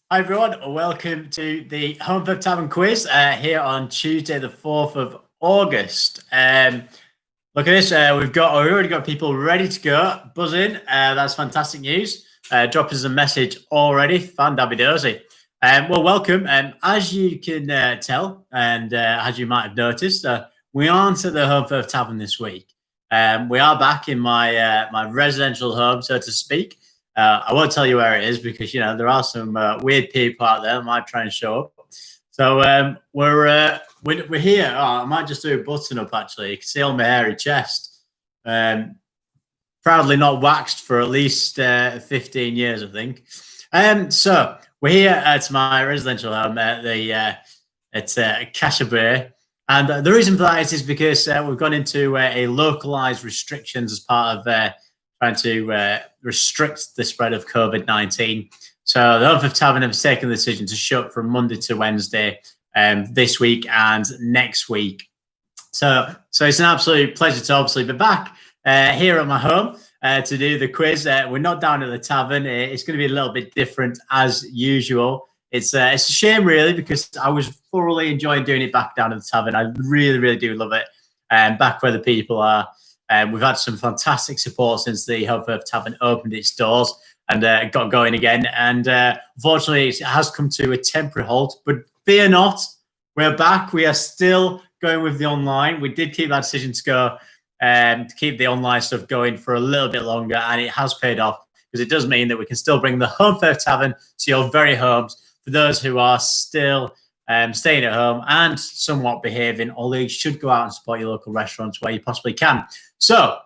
Hi everyone, welcome to the Holmfirth Tavern quiz here on Tuesday, the 4th of August. Look at this, we've already got people ready to go, buzzing. That's fantastic news. Drop us a message already, fan-dabby-dozy. Well, welcome. As you can tell, and as you might have noticed, we aren't at the Holmfirth Tavern this week. We are back in my residential home, so to speak. I won't tell you where it is because there are some weird people out there that might try and show up. So we're here. Oh, I might just do a button up actually. You can see on my hairy chest. Proudly not waxed for at least 15 years, I think. So we're here at my residential home at Cashabray. And the reason for that is because we've gone into a localized restrictions as part of trying to restrict the spread of COVID-19. So the Holmfirth Tavern have taken the decision to shut from Monday to Wednesday this week and next week. So it's an absolute pleasure to obviously be back here at my home to do the quiz. We're not down at the tavern. It's going to be a little bit different as usual. It's a shame really because I was thoroughly enjoying doing it back down at the tavern. I really, really do love it. Back where the people are. We've had some fantastic support since the Holmfirth Tavern opened its doors and got going again. And unfortunately, it has come to a temporary halt. But fear not, we're back. We are still going with the online. We did keep that decision to go to keep the online stuff going for a little bit longer, and it has paid off because it does mean that we can still bring the Holmfirth Tavern to your very homes for those who are still staying at home and somewhat behaving, although you should go out and support your local restaurants where you possibly can. So,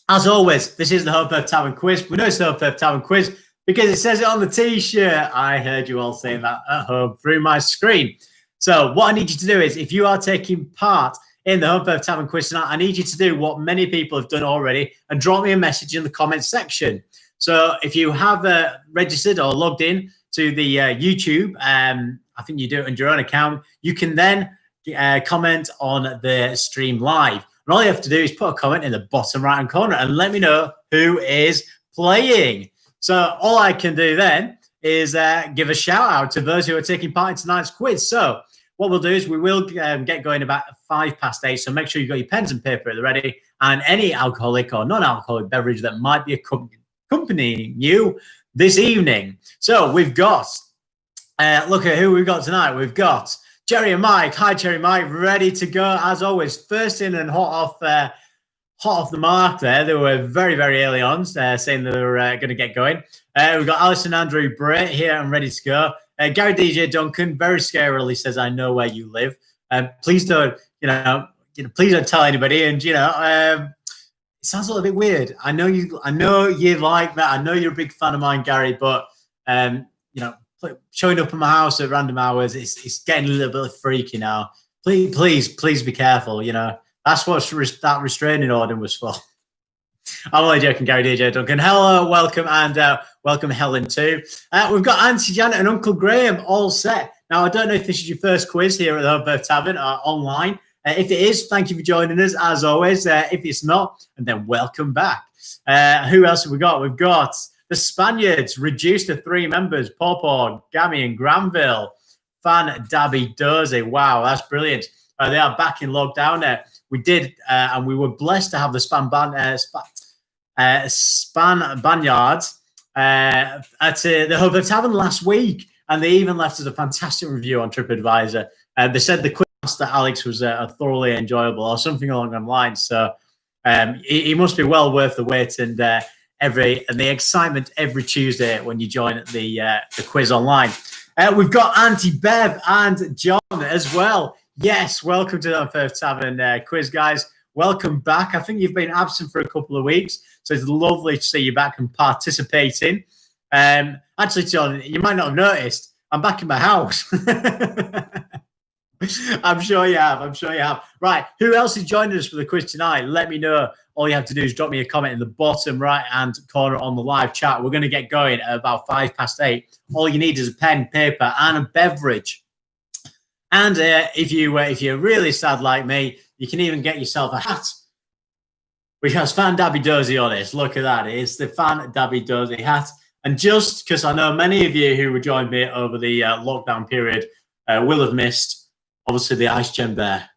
as always, this is the Holmfirth Tavern quiz. We know it's the Holmfirth Tavern quiz because it says it on the t-shirt. I heard you all saying that at home through my screen. So what I need you to do is, if you are taking part in the Holmfirth Tavern quiz tonight, I need you to do what many people have done already and drop me a message in the comments section. So if you have registered or logged in to the YouTube, I think you do it on your own account, you can then comment on the stream live. And all you have to do is put a comment in the bottom right-hand corner and let me know who is playing. So all I can do then is give a shout-out to those who are taking part in tonight's quiz. So what we'll do is we will get going about 8:05. So make sure you've got your pens and paper at the ready and any alcoholic or non-alcoholic beverage that might be accompanying you this evening. So we've got, look at who we've got tonight. We've got Jerry and Mike. Hi, Jerry and Mike. Ready to go as always. First in and hot off the mark there. They were very, very early on saying they were going to get going. We've got Alison Andrew Bray here and ready to go. Gary DJ Duncan very scarily says, "I know where you live." Please don't, please don't tell anybody. And it sounds a little bit weird. I know you like that. I know you're a big fan of mine, Gary, but showing up at my house at random hours, it's getting a little bit freaky now. Please be careful. That's what that restraining order was for. I'm only joking, Gary DJ Duncan. Hello, welcome, and welcome Helen too. We've got Auntie Janet and Uncle Graham all set. Now, I don't know if this is your first quiz here at the Holmfirth Tavern online. If it is, thank you for joining us, as always. If it's not, and then welcome back. Who else have we got? We've got the Spaniards, reduced to 3 members, Pawpaw, Gammy and Granville. Fan-dabby-dozy. Wow, that's brilliant. They are back in lockdown. We did, and we were blessed to have the Span Banyards at the Holmfirth Tavern last week, and they even left us a fantastic review on TripAdvisor. They said the Quizmaster Alex was thoroughly enjoyable, or something along those lines. So he must be well worth the wait and the excitement every Tuesday when you join the quiz online. We've got Auntie Bev and John as well. Yes, welcome to the Holmfirth Tavern quiz, guys. Welcome back. I think you've been absent for a couple of weeks, so it's lovely to see you back and participating. Actually, John, you might not have noticed, I'm back in my house. I'm sure you have. Right, who else is joining us for the quiz tonight? Let me know. All you have to do is drop me a comment in the bottom right-hand corner on the live chat. We're going to get going at about 8:05. All you need is a pen, paper, and a beverage. And if you're really sad like me, you can even get yourself a hat, which has Fan-dabby-dozy on it. Look at that. It's the Fan-dabby-dozy hat. And just because I know many of you who joined me over the lockdown period will have missed, obviously, the Ice Gem Bear,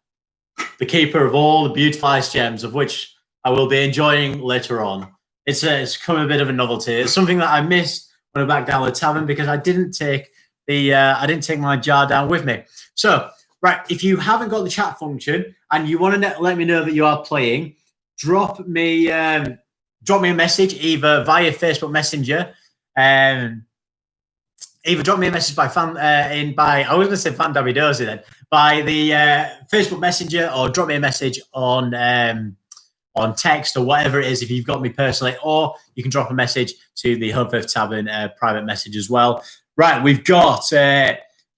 the keeper of all the beautiful ice gems, of which I will be enjoying later on. It's become a bit of a novelty. It's something that I missed when I back down the tavern because I didn't take my jar down with me. So, right, if you haven't got the chat function and you want to let me know that you are playing, drop me a message either via Facebook Messenger, either drop me a message by I was going to say Fan Dabby Dozy then, by the Facebook Messenger, or drop me a message on text or whatever it is if you've got me personally, or you can drop a message to the Holmfirth Tavern private message as well. Right, we've got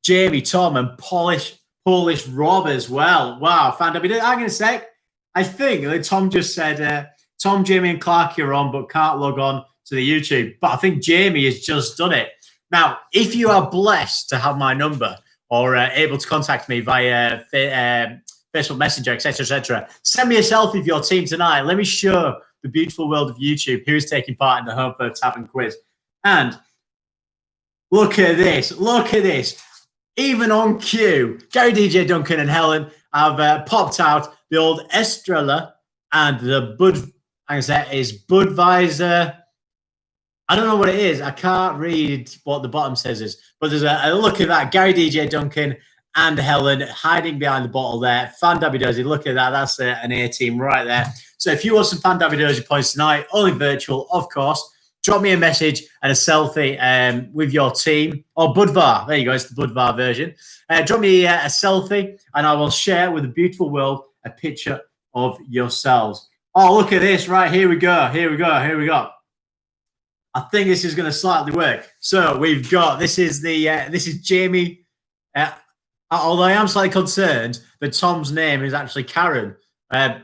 Jamie, Tom, and Polish Rob as well. Wow, Fan Dabby Dozy. Hang on a sec. I think that Tom just said Tom, Jamie, and Clark are on, but can't log on to the YouTube. But I think Jamie has just done it. Now, if you are blessed to have my number or able to contact me via Facebook Messenger, etc., send me a selfie of your team tonight. Let me show the beautiful world of YouTube who is taking part in the Holmfirth Tavern quiz. And look at this. Look at this. Even on cue, Gary, DJ, Duncan, and Helen have popped out the old Estrella and the Budweiser. I don't know what it is. I can't read what the bottom says is, but there's a look at that. Gary, DJ, Duncan, and Helen hiding behind the bottle there. Fan Dabby Dozy, look at that. That's an A team right there. So if you want some Fan Dabby Dozy points tonight, only virtual, of course, drop me a message and a selfie with your team. Or Budvar. There you go. It's the Budvar version. Drop me a selfie, and I will share with the beautiful world a picture of yourselves. Oh, look at this. Right, here we go. Here we go. Here we go. I think this is going to slightly work. So we've got, this is Jamie. Although I am slightly concerned that Tom's name is actually Karen. I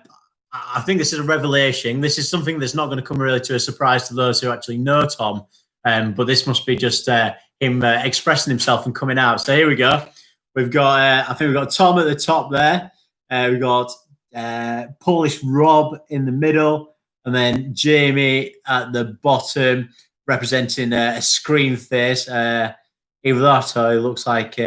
think this is a revelation. This is something that's not going to come really to a surprise to those who actually know Tom. But this must be just him expressing himself and coming out. So here we go. We've got, I think we've got Tom at the top there. We've got Polish Rob in the middle. And then Jamie at the bottom, representing a screen face. Either that or it looks like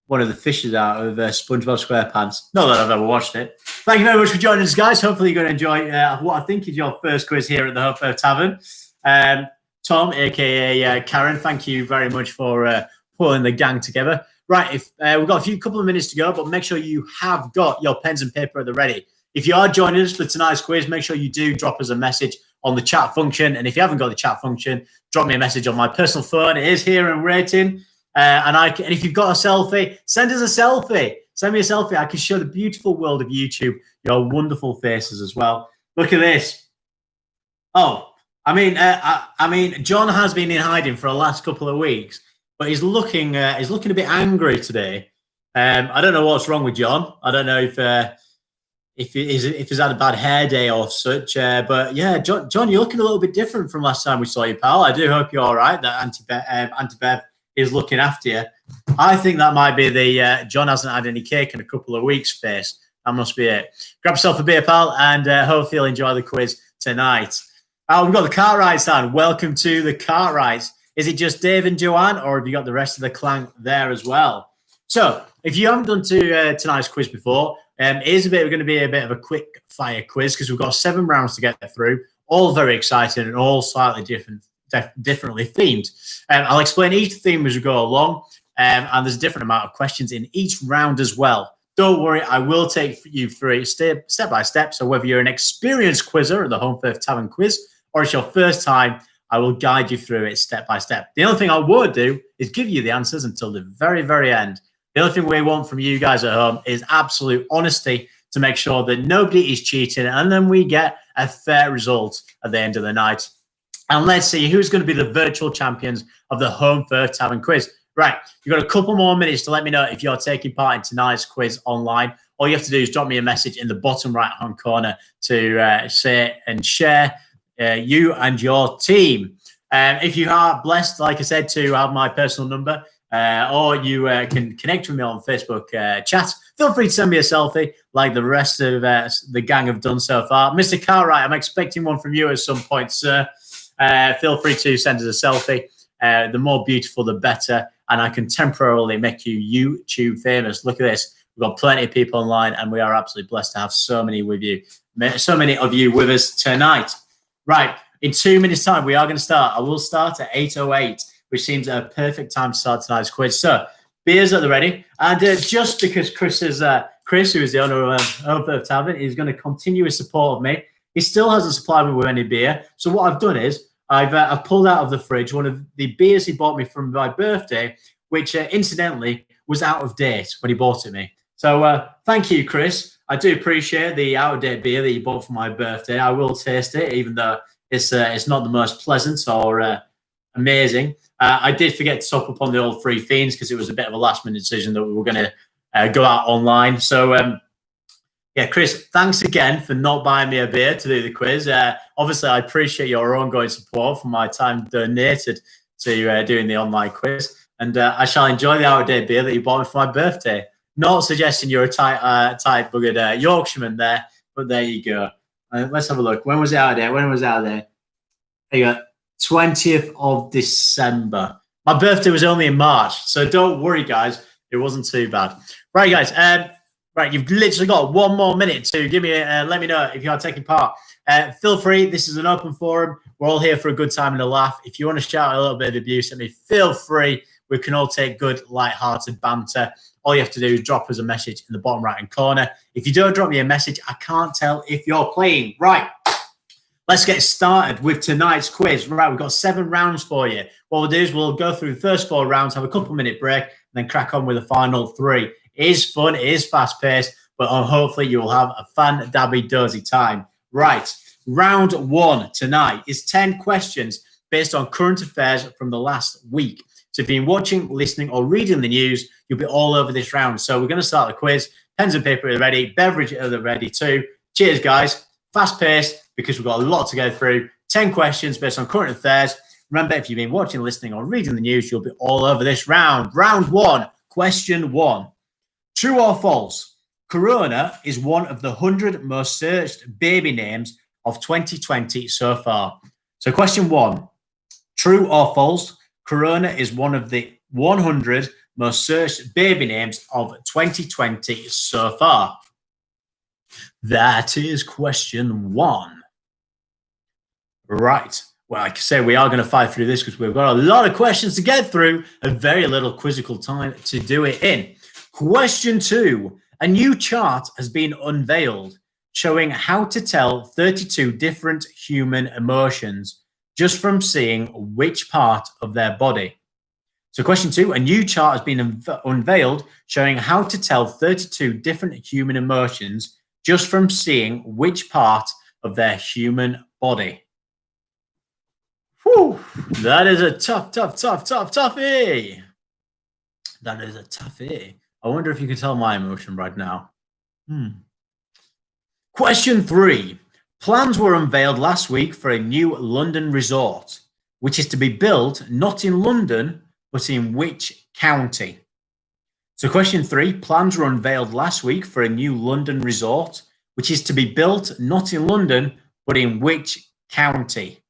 one of the fishes out of SpongeBob SquarePants. Not that I've ever watched it. Thank you very much for joining us, guys. Hopefully you're going to enjoy what I think is your first quiz here at the Holmfirth Tavern. Tom, a.k.a. Karen, thank you very much for pulling the gang together. Right, we've got a couple of minutes to go, but make sure you have got your pens and paper at the ready. If you are joining us for tonight's quiz, make sure you do drop us a message on the chat function. And if you haven't got the chat function, drop me a message on my personal phone. It is here and waiting. And if you've got a selfie, send us a selfie. Send me a selfie. I can show the beautiful world of YouTube your wonderful faces as well. Look at this. Oh, I mean, John has been in hiding for the last couple of weeks, but he's looking a bit angry today. I don't know what's wrong with John. I don't know if he's had a bad hair day or such. But yeah, John, you're looking a little bit different from last time we saw you, pal. I do hope you're all right, that Auntie Bev is looking after you. I think that might be the John hasn't had any cake in a couple of weeks face. That must be it. Grab yourself a beer, pal, and hopefully you'll enjoy the quiz tonight. We've got the Cartwrights on. Welcome to the Cartwrights. Is it just Dave and Joanne, or have you got the rest of the clan there as well? So if you haven't done tonight's quiz before, it is going to be a bit of a quick fire quiz because we've got 7 rounds to get through, all very exciting and all slightly differently themed. I'll explain each theme as we go along, and there's a different amount of questions in each round as well. Don't worry, I will take you through it step by step. So whether you're an experienced quizzer at the Holmfirth Tavern quiz or it's your first time, I will guide you through it step by step. The only thing I would do is give you the answers until the very, very end. The only thing we want from you guys at home is absolute honesty to make sure that nobody is cheating, and then we get a fair result at the end of the night. And let's see who's going to be the virtual champions of the Holmfirth Tavern quiz. Right, you've got a couple more minutes to let me know if you're taking part in tonight's quiz online. All you have to do is drop me a message in the bottom right-hand corner to say and share you and your team. If you are blessed, like I said, to have my personal number, or you can connect with me on Facebook chat, feel free to send me a selfie like the rest of the gang have done so far. Mr. Cartwright, I'm expecting one from you at some point, sir. feel free to send us a selfie. The more beautiful, the better. And I can temporarily make you YouTube famous. Look at this. We've got plenty of people online, and we are absolutely blessed to have so many of you with us tonight. Right. In 2 minutes' time, we are going to start. I will start at 8:08, which seems a perfect time to start tonight's quiz. So, beers at the ready. And just because Chris, who is the owner of Holmfirth Tavern, is going to continue his support of me, he still hasn't supplied me with any beer. So what I've done is I've pulled out of the fridge one of the beers he bought me for my birthday, which incidentally was out of date when he bought it me. So thank you, Chris. I do appreciate the out-of-date beer that you bought for my birthday. I will taste it, even though it's not the most pleasant or amazing. I did forget to top up on the old Free Fiends because it was a bit of a last-minute decision that we were going to go out online. So, yeah, Chris, thanks again for not buying me a beer to do the quiz. Obviously, I appreciate your ongoing support for my time donated to doing the online quiz. And I shall enjoy the out-of-date beer that you bought me for my birthday. Not suggesting you're a tight buggered Yorkshireman there, but there you go. Let's have a look. When was it out of there? There you go. 20th of December. My birthday was only in March, so don't worry, guys. It wasn't too bad. Right, guys. Right, you've literally got 1 more minute to give me. Let me know if you are taking part. Feel free. This is an open forum. We're all here for a good time and a laugh. If you want to shout a little bit of abuse at me, feel free. We can all take good, light-hearted banter. All you have to do is drop us a message in the bottom right-hand corner. If you don't drop me a message, I can't tell if you're playing. Right. Let's get started with tonight's quiz. Right, we've got 7 rounds for you. What we'll do is we'll go through the first 4 rounds, have a couple-minute break, and then crack on with the final 3. It is fun, it is fast-paced, but hopefully you will have a fan-dabby-dozy time. Right, round 1 tonight is 10 questions based on current affairs from the last week. So if you've been watching, listening, or reading the news, you'll be all over this round. So we're going to start the quiz. Pens and paper are ready. Beverage are ready too. Cheers, guys. Fast-paced, because we've got a lot to go through. 10 questions based on current affairs. Remember, if you've been watching, listening, or reading the news, you'll be all over this round. Round 1, question 1. True or false? Corona is one of the 100 most searched baby names of 2020 so far. So question 1. True or false? Corona is one of the 100 most searched baby names of 2020 so far. That is question 1. Right. Well, like I say, we are going to fight through this because we've got a lot of questions to get through and very little quizzical time to do it in. Question 2. A new chart has been unveiled showing how to tell 32 different human emotions just from seeing which part of their body. So question 2, a new chart has been unveiled showing how to tell 32 different human emotions just from seeing which part of their human body. Whew, that is a toughie. That is a toughie. I wonder if you can tell my emotion right now. Question 3. Plans were unveiled last week for a new London resort, which is to be built not in London, but in which county? So question 3, plans were unveiled last week for a new London resort, which is to be built not in London, but in which county?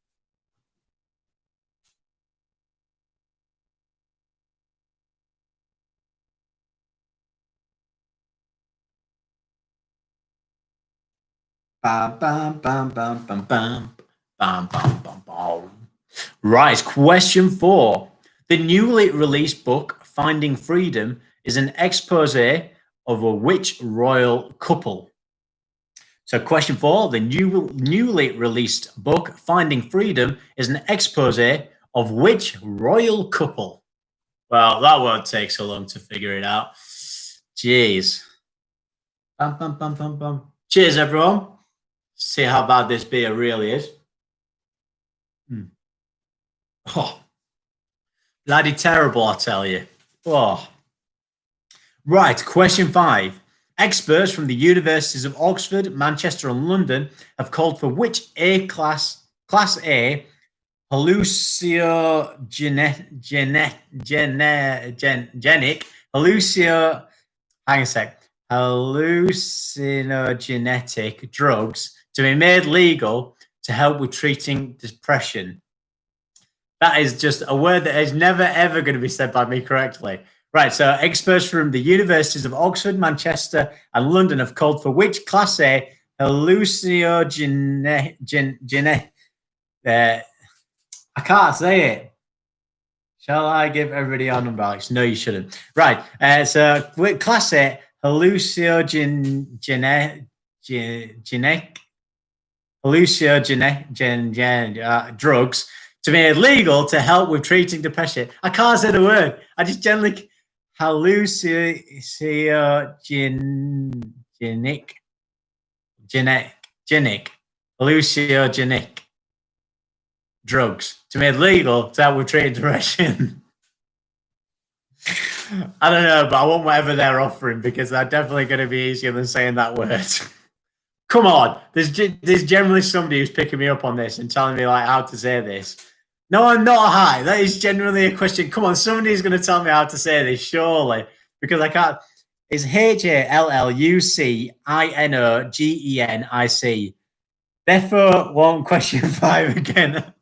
Bam, bam, bam, bam, bam, bam, bam, bam, bam, bam. Right, question 4. The newly released book, Finding Freedom, is an expose of which royal couple? So question 4, the newly released book, Finding Freedom, is an expose of which royal couple? Well, that won't take so long to figure it out. Jeez. Bum, bum, bum, bum, bum. Cheers, everyone. See how bad this beer really is. Oh, bloody terrible, I tell you. Oh. Right, question 5. Experts from the universities of Oxford, Manchester, and London have called for which Class A hallucinogenic hallucinogenetic drugs to be made legal to help with treating depression. That is just a word that is never, ever going to be said by me correctly. Right, so experts from the universities of Oxford, Manchester, and London have called for which class A hallucinogenic. I can't say it. Shall I give everybody our number, Alex? No, you shouldn't. Right, so class A hallucinogenic drugs to be illegal to help with treating depression. I can't say the word. I just generally hallucinogenic drugs to be illegal to help with treating depression. I don't know, but I want whatever they're offering because they're definitely going to be easier than saying that word. Come on, there's generally somebody who's picking me up on this and telling me like how to say this. No, I'm not high. That is generally a question. Come on, somebody's going to tell me how to say this, surely, because I can't. It's HALLUCINOGENIC. Therefore, one question 5 again.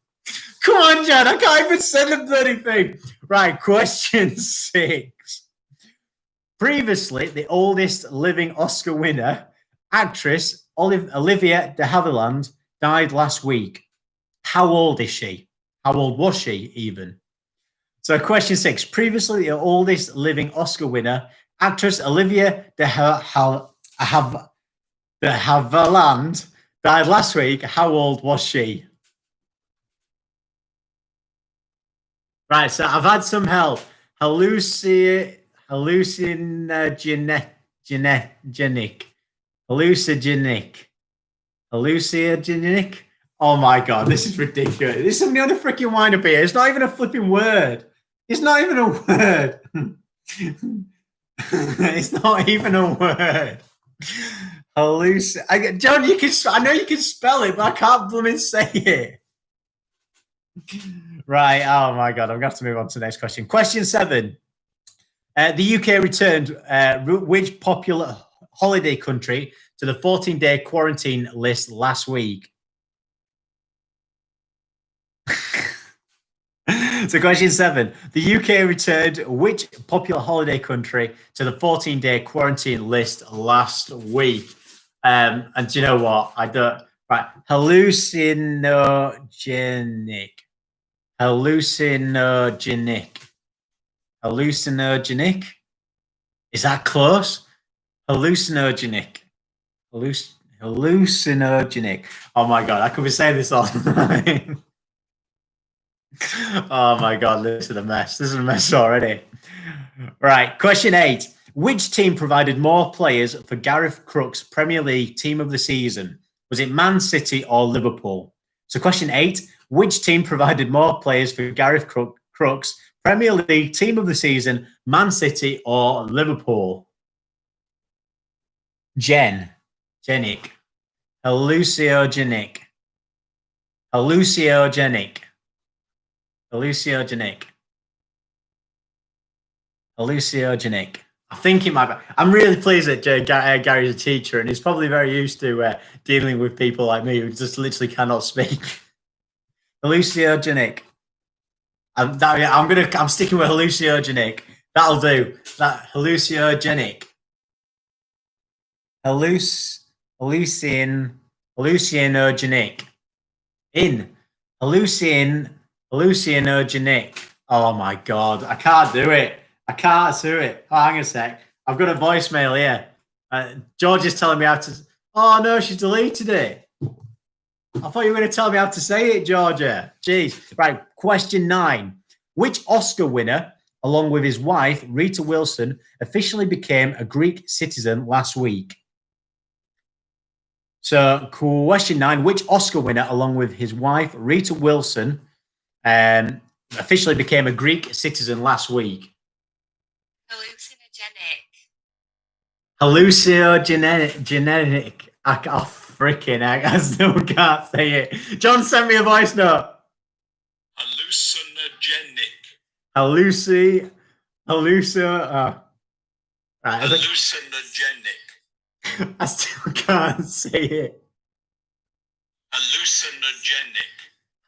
Come on, John, I can't even say the bloody thing. Right, question 6. Previously, the oldest living Oscar winner, actress Olivia de Havilland, died last week. How old is she? How old was she, even? So, question 6. Previously, the oldest living Oscar winner, actress Olivia de Havilland, died last week. How old was she? Right, so I've had some help. Hallucinogenic. Oh my god, this is ridiculous. There's somebody on a freaking wind up here. It's not even a flipping word. It's not even a word. It's not even a word. John, I know you can spell it, but I can't blooming say it. Right. Oh my god, I'm gonna have to move on to the next question. Question 7. The UK returned which popular holiday country to the 14-day quarantine list last week? So question 7. The UK returned which popular holiday country to the 14-day quarantine list last week? And do you know what? I don't. Right. Hallucinogenic. Is that close? Hallucinogenic. Hallucinogenic. Oh my god, I could be saying this all the time. Oh my god, this is a mess. This is a mess already. Right, question 8. Which team provided more players for Gareth Crooks' Premier League Team of the Season? Was it Man City or Liverpool? So question 8. Which team provided more players for Gareth Crooks' Premier League Team of the Season, Man City or Liverpool? Hallucinogenic. Hallucinogenic. I think it might be. I'm really pleased that Gary's a teacher and he's probably very used to dealing with people like me who just literally cannot speak. Hallucinogenic. I'm sticking with hallucinogenic. That'll do. That hallucinogenic. Hallucinogenic. Hallucinogenic. Oh my god, I can't do it. I can't do it. Oh, hang a sec. I've got a voicemail here. George is telling me how to. Oh no, she's deleted it. I thought you were going to tell me how to say it, Georgia. Jeez. Right. Question 9. Which Oscar winner, along with his wife, Rita Wilson, officially became a Greek citizen last week? So, question 9. Which Oscar winner, along with his wife, Rita Wilson, officially became a Greek citizen last week? Hallucinogenic. Freaking heck, I still can't say it. John sent me a voice note. Hallucinogenic. Right, hallucinogenic. I still can't say it.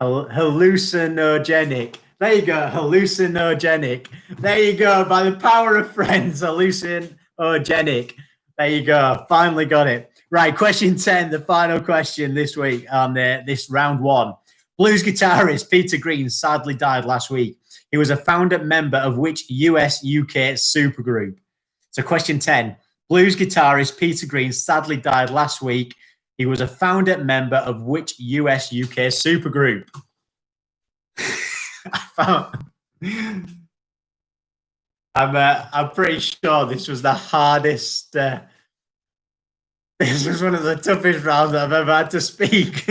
Hallucinogenic. There you go, hallucinogenic. There you go, by the power of friends, hallucinogenic. There you go, finally got it. Right, question 10, the final question this week on this round one. Blues guitarist Peter Green sadly died last week. He was a founder member of which US-UK supergroup? So question 10, blues guitarist Peter Green sadly died last week. He was a founder member of which US-UK supergroup? I'm pretty sure this was the hardest. This was one of the toughest rounds I've ever had to speak.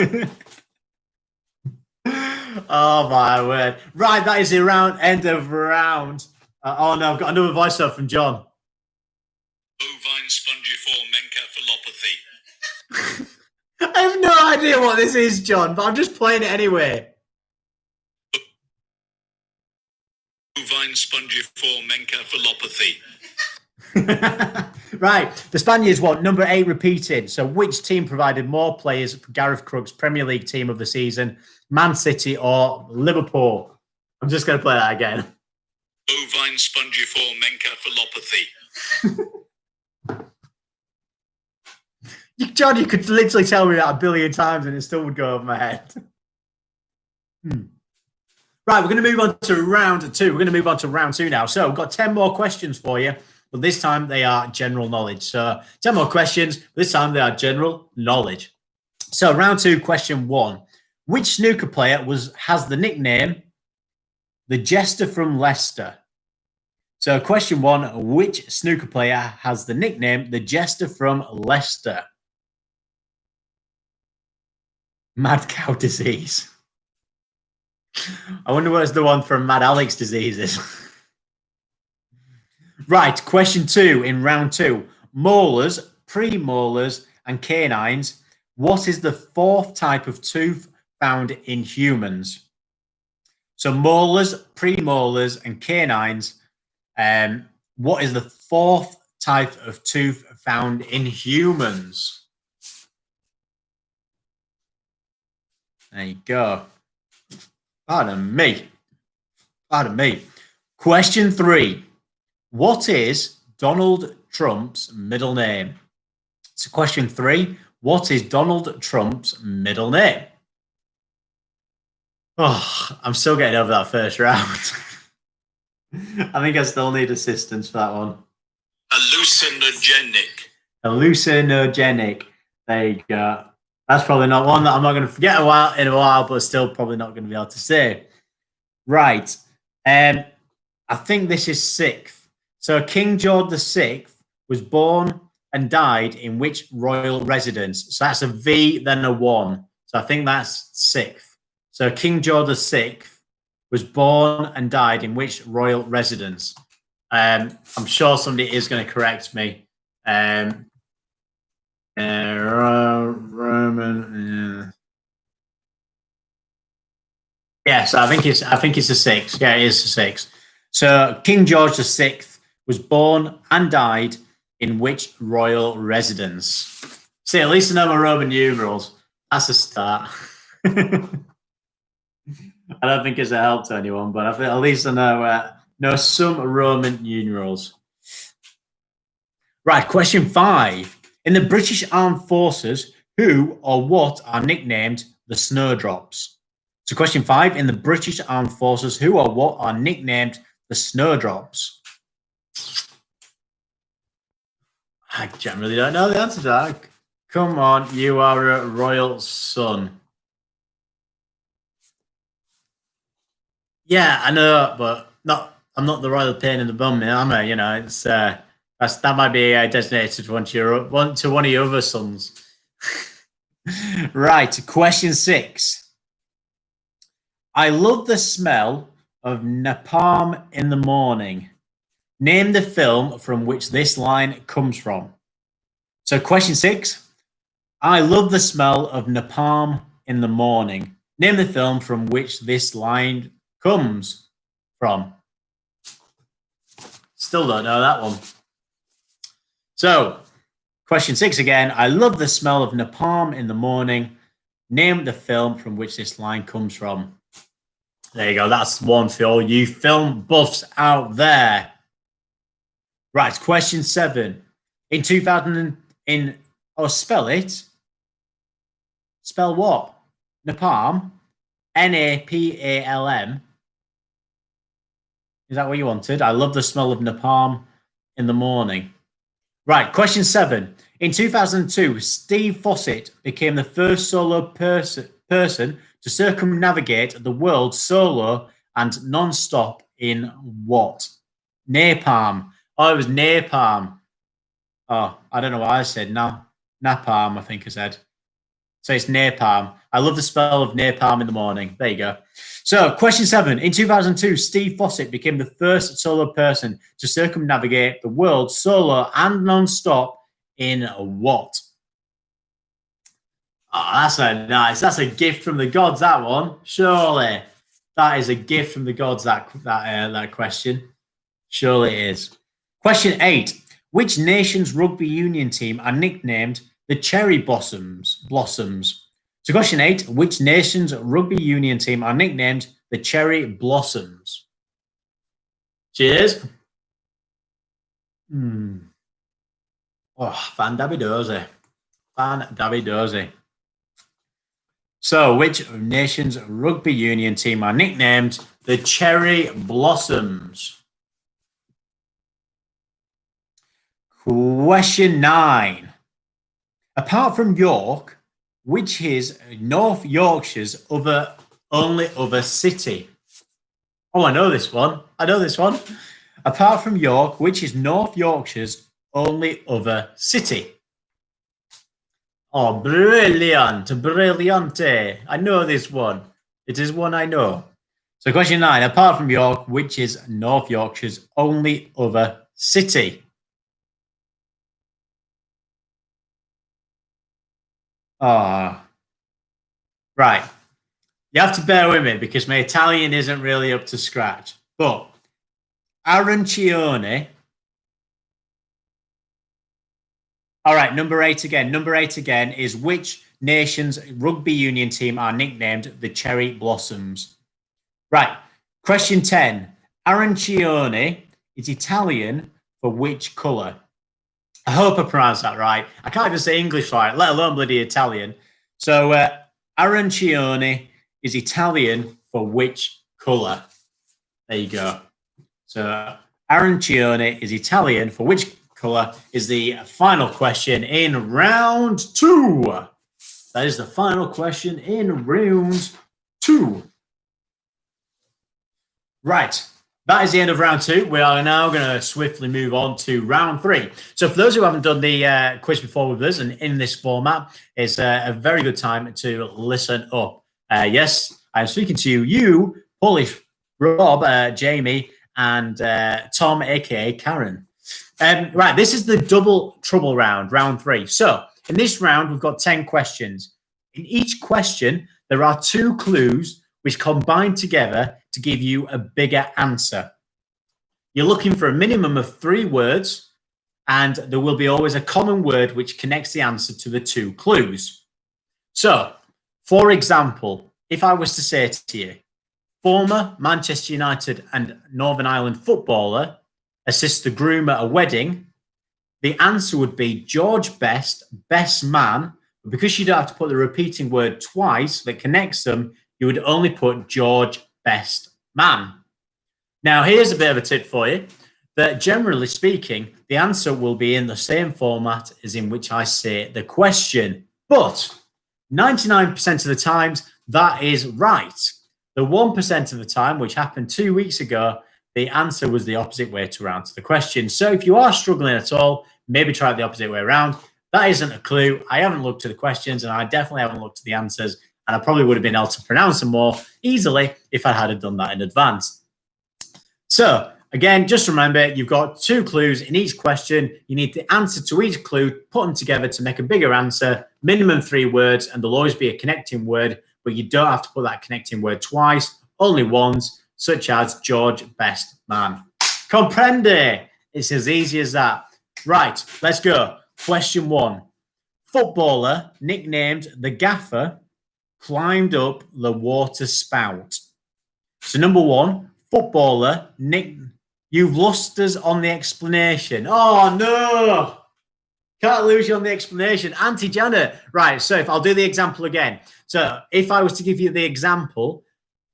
Oh my word! Right, that is the end of round. Oh no, I've got another voiceover from John. Bovine spongiform encephalopathy. I have no idea what this is, John, but I'm just playing it anyway. Bovine spongiform encephalopathy. Right, the Spaniards want number 8 repeated. So, which team provided more players for Gareth Crooks' Premier League team of the season? Man City or Liverpool? I'm just going to play that again. Bovine spongiform encephalopathy. John, you could literally tell me that a billion times and it still would go over my head. Right, we're going to move on to round 2. We're going to move on to round 2 now. So, we've got 10 more questions for you. But this time they are general knowledge. So 10 more questions. This time they are general knowledge. So round 2, question 1. Which snooker player has the nickname the Jester from Leicester? So question 1, which snooker player has the nickname the Jester from Leicester? Mad cow disease. I wonder what's the one from Mad Alex disease is. Right, question 2 in round 2. Molars, premolars, and canines. What is the 4th type of tooth found in humans? So molars, premolars, and canines. What is the 4th type of tooth found in humans? There you go. Pardon me. Question 3. What is Donald Trump's middle name? So question 3, what is Donald Trump's middle name? Oh, I'm still getting over that first round. I think I still need assistance for that one. Hallucinogenic. There you go. That's probably not one that I'm not going to forget in a while, but still probably not going to be able to say. Right. I think this is 6th. So King George VI was born and died in which royal residence? So that's a V, then a 1. So I think that's 6th. So King George VI was born and died in which royal residence? I'm sure somebody is going to correct me. Roman. Yes, I think it's a 6. Yeah, it is a 6. So King George VI was born and died in which royal residence? See, at least I know my Roman numerals. That's a start. I don't think it's a help to anyone, but I think at least I know some Roman numerals. Right, question 5. In the British Armed Forces, who or what are nicknamed the Snowdrops? So question 5. In the British Armed Forces, who or what are nicknamed the Snowdrops? I generally don't know the answer to that. Come on, you are a royal son. Yeah, I know, but I'm not the royal pain in the bum, am I? You know, it's that might be designated to one of your other sons. Right, question 6. I love the smell of napalm in the morning. Name the film from which this line comes from. So question 6. I love the smell of napalm in the morning. Name the film from which this line comes from. Still don't know that one. So, question 6 again. I love the smell of napalm in the morning. Name the film from which this line comes from. There you go. That's one for all you film buffs out there. Right, question 7. In 2000, spell it. Spell what? Napalm. Napalm. Is that what you wanted? I love the smell of napalm in the morning. Right, question 7. In 2002, Steve Fossett became the first solo person to circumnavigate the world solo and non-stop in what? Napalm. Oh, it was napalm. Oh, I don't know what I said now. Napalm, I think I said. So it's napalm. I love the smell of napalm in the morning. There you go. So, question 7. In 2002, Steve Fossett became the first solo person to circumnavigate the world solo and non-stop in what? Oh, that's a nice. That's a gift from the gods. That one, surely. That is a gift from the gods. That question, surely it is. Question 8. Which nation's rugby union team are nicknamed the Cherry Blossoms? So question 8. Which nation's rugby union team are nicknamed the Cherry Blossoms? Cheers. Oh, Fan Davidosi. So, which nation's rugby union team are nicknamed the Cherry Blossoms? Question 9. Apart from York, which is North Yorkshire's only other city? Oh, I know this one. Apart from York, which is North Yorkshire's only other city? Oh, brilliante. I know this one. It is one I know. So question 9, apart from York, which is North Yorkshire's only other city? Oh, right. You have to bear with me because my Italian isn't really up to scratch. But arancione. All right, number 8 again. Number 8 again is which nation's rugby union team are nicknamed the Cherry Blossoms? Right. Question 10. Arancione is Italian for which colour? I hope I pronounced that right. I can't even say English right, let alone bloody Italian. So arancione is Italian for which colour? There you go. So arancione is Italian for which colour is the final question in round 2. That is the final question in round 2. Right. That is the end of round 2. We are now going to swiftly move on to round 3. So for those who haven't done the quiz before with us and in this format, it's a very good time to listen up. Yes, I'm speaking to you, Polish Rob, Jamie, and Tom, a.k.a. Karen. Right, this is the double trouble round, round 3. So in this round, we've got 10 questions. In each question, there are 2 clues which combine together to give you a bigger answer. You're looking for a minimum of 3 words, and there will be always a common word which connects the answer to the 2 clues. So, for example, if I was to say to you, former Manchester United and Northern Ireland footballer assists the groom at a wedding, the answer would be George Best, best man. But because you don't have to put the repeating word twice that connects them, you would only put George Best man. Now, here's a bit of a tip for you, that generally speaking, the answer will be in the same format as in which I say the question. But 99% of the times, that is right. The 1% of the time, which happened 2 weeks ago, the answer was the opposite way to answer the question. So if you are struggling at all, maybe try it the opposite way around. That isn't a clue. I haven't looked at the questions, and I definitely haven't looked at the answers. And I probably would have been able to pronounce them more easily if I had done that in advance. So, again, just remember, you've got 2 clues in each question. You need the answer to each clue, put them together to make a bigger answer, minimum 3 words, and there'll always be a connecting word, but you don't have to put that connecting word twice, only once, such as George Best Man. Comprende? It's as easy as that. Right, let's go. Question 1. Footballer nicknamed the Gaffer climbed up the water spout. So number 1, footballer, Nick. You've lost us on the explanation. Oh, no. Can't lose you on the explanation. Auntie Janet. Right, so if I'll do the example again. So if I was to give you the example,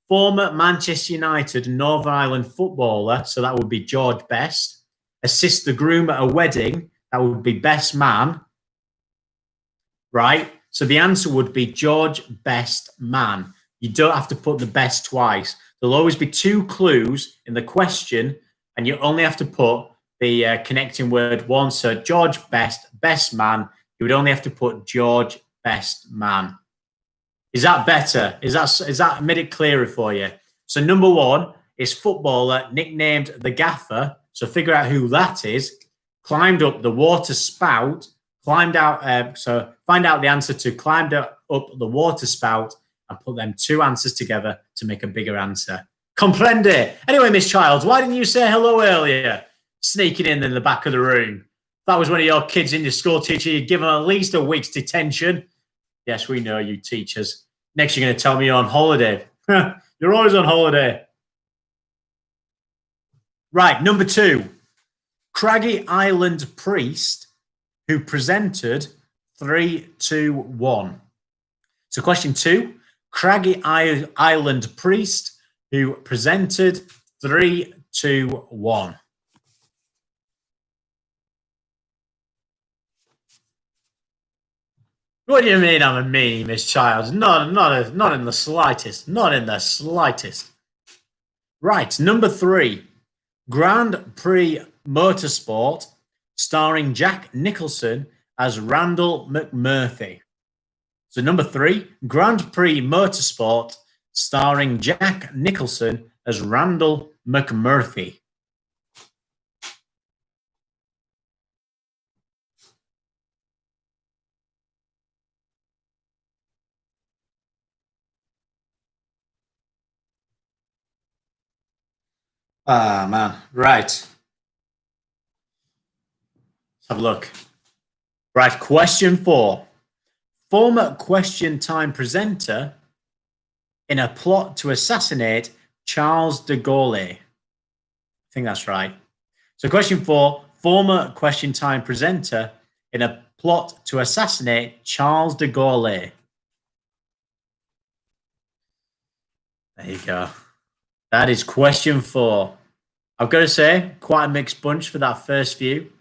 former Manchester United Northern Ireland footballer, so that would be George Best, assist the groom at a wedding, that would be best man, right? So the answer would be George Best man. You don't have to put the best twice. There'll always be 2 clues in the question, and you only have to put the connecting word once. So George Best, best man. You would only have to put George Best man. Is that better? Is that made it clearer for you? So number 1 is footballer nicknamed the Gaffer. So figure out who that is. Climbed up the water spout. Climbed out. So find out the answer to climbed up the water spout and put them 2 answers together to make a bigger answer. Comprende. Anyway, Miss Childs, why didn't you say hello earlier? Sneaking in the back of the room. If that was one of your kids in your school teacher, you'd give them at least a week's detention. Yes, we know you teachers. Next, you're going to tell me you're on holiday. You're always on holiday. Right, number 2. Craggy Island priest who presented 3, 2, 1. So question 2. Craggy Island priest who presented 3, 2, 1. What do you mean I'm a meanie, Miss Childs? Not in the slightest. Not in the slightest. Right, number 3. Grand Prix Motorsport starring Jack Nicholson as Randall McMurphy. So number 3, Grand Prix Motorsport starring Jack Nicholson as Randall McMurphy. Ah, man. Right. Let's have a look. Right, question 4. Former Question Time presenter in a plot to assassinate Charles de Gaulle. I think that's right. So question 4, former Question Time presenter in a plot to assassinate Charles de Gaulle. There you go. That is question 4. I've got to say, quite a mixed bunch for that first few,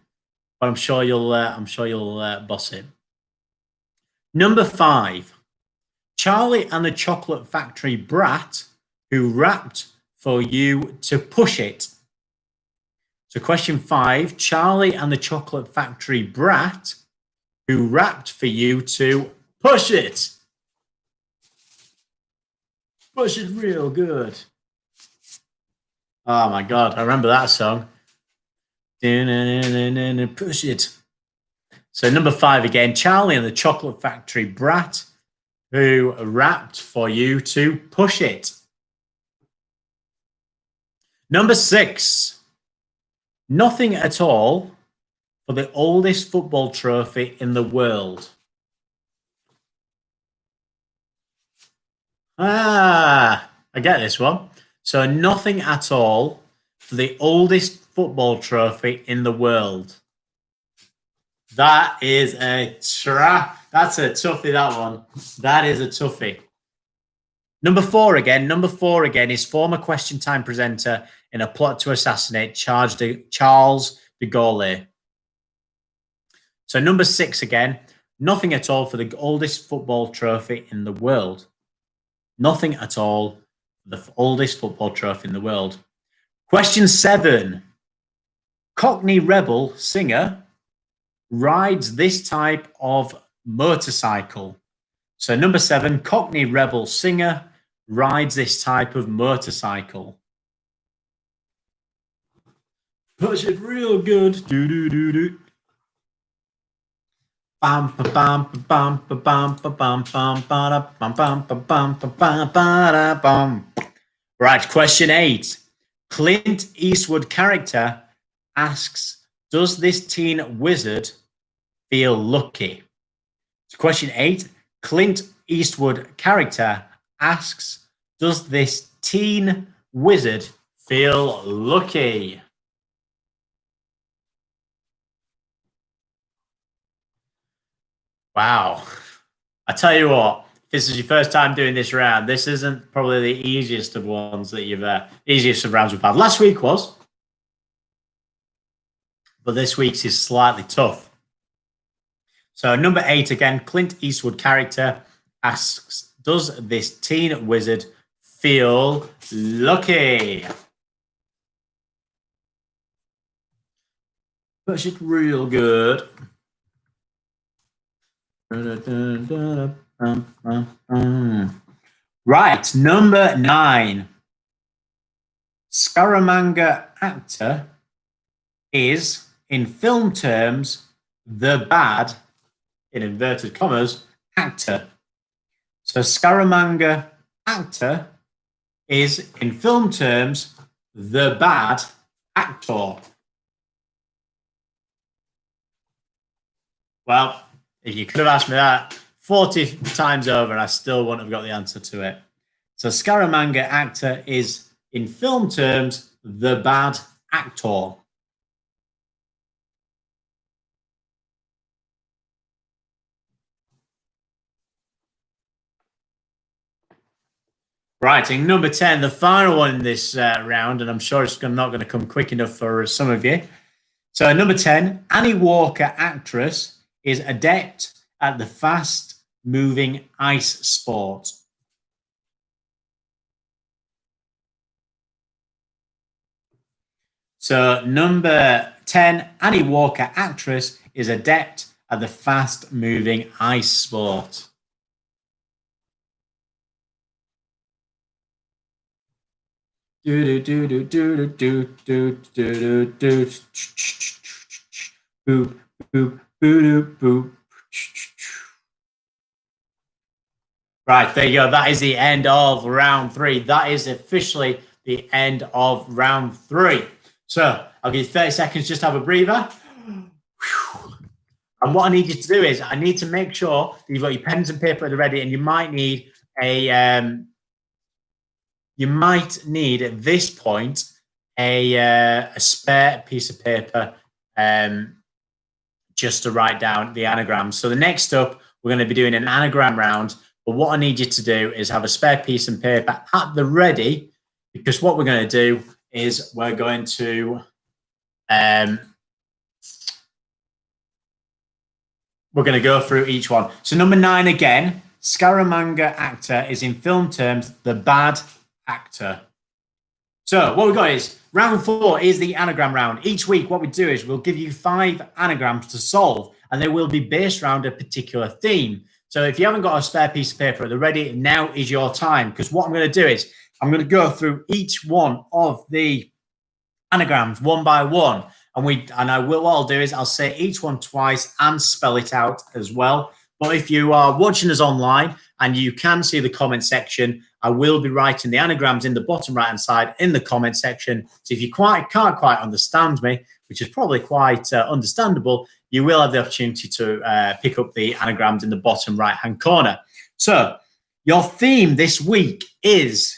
but I'm sure you'll boss it. Number 5, Charlie and the Chocolate Factory brat who rapped for you to push it. So question 5, Charlie and the Chocolate Factory brat who rapped for you to push it. Push it real good. Oh my God, I remember that song. Push it. So number 5 again, Charlie and the Chocolate Factory brat who rapped for you to push it. Number 6, nothing at all for the oldest football trophy in the world. Ah, I get this one. So nothing at all for the oldest football trophy in the world. That is that's a toughie, that one. That is a toughie. Number 4 again is former Question Time presenter in a plot to assassinate Charles de Gaulle. So number 6 again, nothing at all for the oldest football trophy in the world. Nothing at all for the oldest football trophy in the world. Question 7. Cockney rebel singer rides this type of motorcycle. So number 7, Cockney rebel singer rides this type of motorcycle. Push it real good. Do do do do. Bam bam bam bam bam bam bam bam bam bam bam bam bam. Right, question 8. Clint Eastwood character asks, does this teen wizard feel lucky? So question 8, Clint Eastwood character asks, does this teen wizard feel lucky? Wow. I tell you what, if this is your first time doing this round, this isn't probably the easiest of ones that you've easiest of rounds we've had. Last week was, but this week's is slightly tough. So number 8 again, Clint Eastwood character asks, does this teen wizard feel lucky? Push it real good. Right, number 9. Scaramanga actor is, in film terms, the bad, in inverted commas, actor. So Scaramanga actor is, in film terms, the bad actor. Well, if you could have asked me that 40 times over, and I still wouldn't have got the answer to it. So Scaramanga actor is, in film terms, the bad actor. Right, in number 10, the final one in this round, and I'm sure it's not going to come quick enough for some of you. So number 10, Annie Walker actress is adept at the fast-moving ice sport. So number 10, Annie Walker actress is adept at the fast-moving ice sport. Do do do do do do do do do. Boop boop boop boop. Right, there you go. That is the end of round 3. That is officially the end of round 3. So I'll give you 30 seconds just to have a breather. And what I need you to do is I need to make sure that you've got your pens and paper at the ready, and you might need at this point a spare piece of paper just to write down the anagrams. So the next up, we're going to be doing an anagram round. But what I need you to do is have a spare piece of paper at the ready, because what we're going to do is we're going to go through each one. So number 9 again, Scaramanga actor is, in film terms, the bad actor. So what we've got is round 4 is the anagram round. Each week, what we do is we'll give you 5 anagrams to solve, and they will be based around a particular theme. So if you haven't got a spare piece of paper at the ready, now is your time, because what I'm going to do is I'm going to go through each one of the anagrams one by one, and I'll do is I'll say each one twice and spell it out as well. But if you are watching us online and you can see the comment section, I will be writing the anagrams in the bottom right-hand side in the comment section. So if you can't quite understand me, which is probably quite understandable, you will have the opportunity to pick up the anagrams in the bottom right-hand corner. So your theme this week is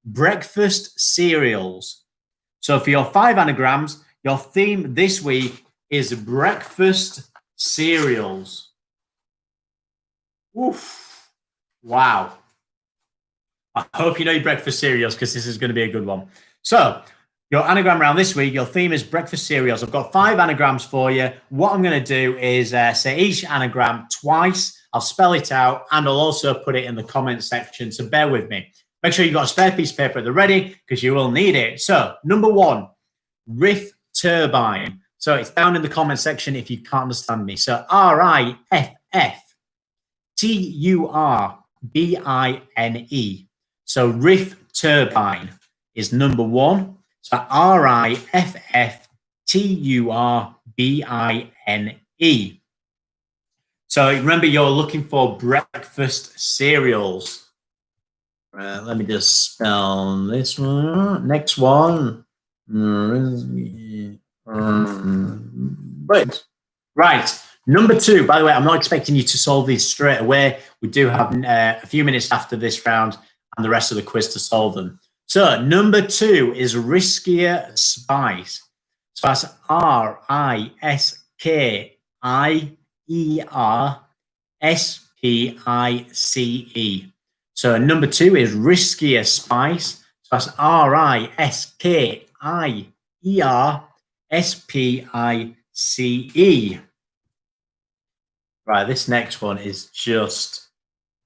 breakfast cereals. So for your 5 anagrams, your theme this week is breakfast cereals. Oof. Wow. I hope you know your breakfast cereals, because this is going to be a good one. So your anagram round this week, your theme is breakfast cereals. I've got 5 anagrams for you. What I'm going to do is say each anagram twice. I'll spell it out, and I'll also put it in the comment section, so bear with me. Make sure you've got a spare piece of paper at the ready, because you will need it. So number 1, riff turbine. So it's down in the comment section if you can't understand me. So RIFF-TURBINE. So riff turbine is number 1. So RIFFTURBINE. So remember, you're looking for breakfast cereals. Let me just spell this one. Next one. Right. Number 2, by the way, I'm not expecting you to solve these straight away. We do have a few minutes after this round and the rest of the quiz to solve them. So number 2 is Riskier Spice. So that's Riskier Spice. So number 2 is Riskier Spice. So that's Riskierspice. Right, this next one is just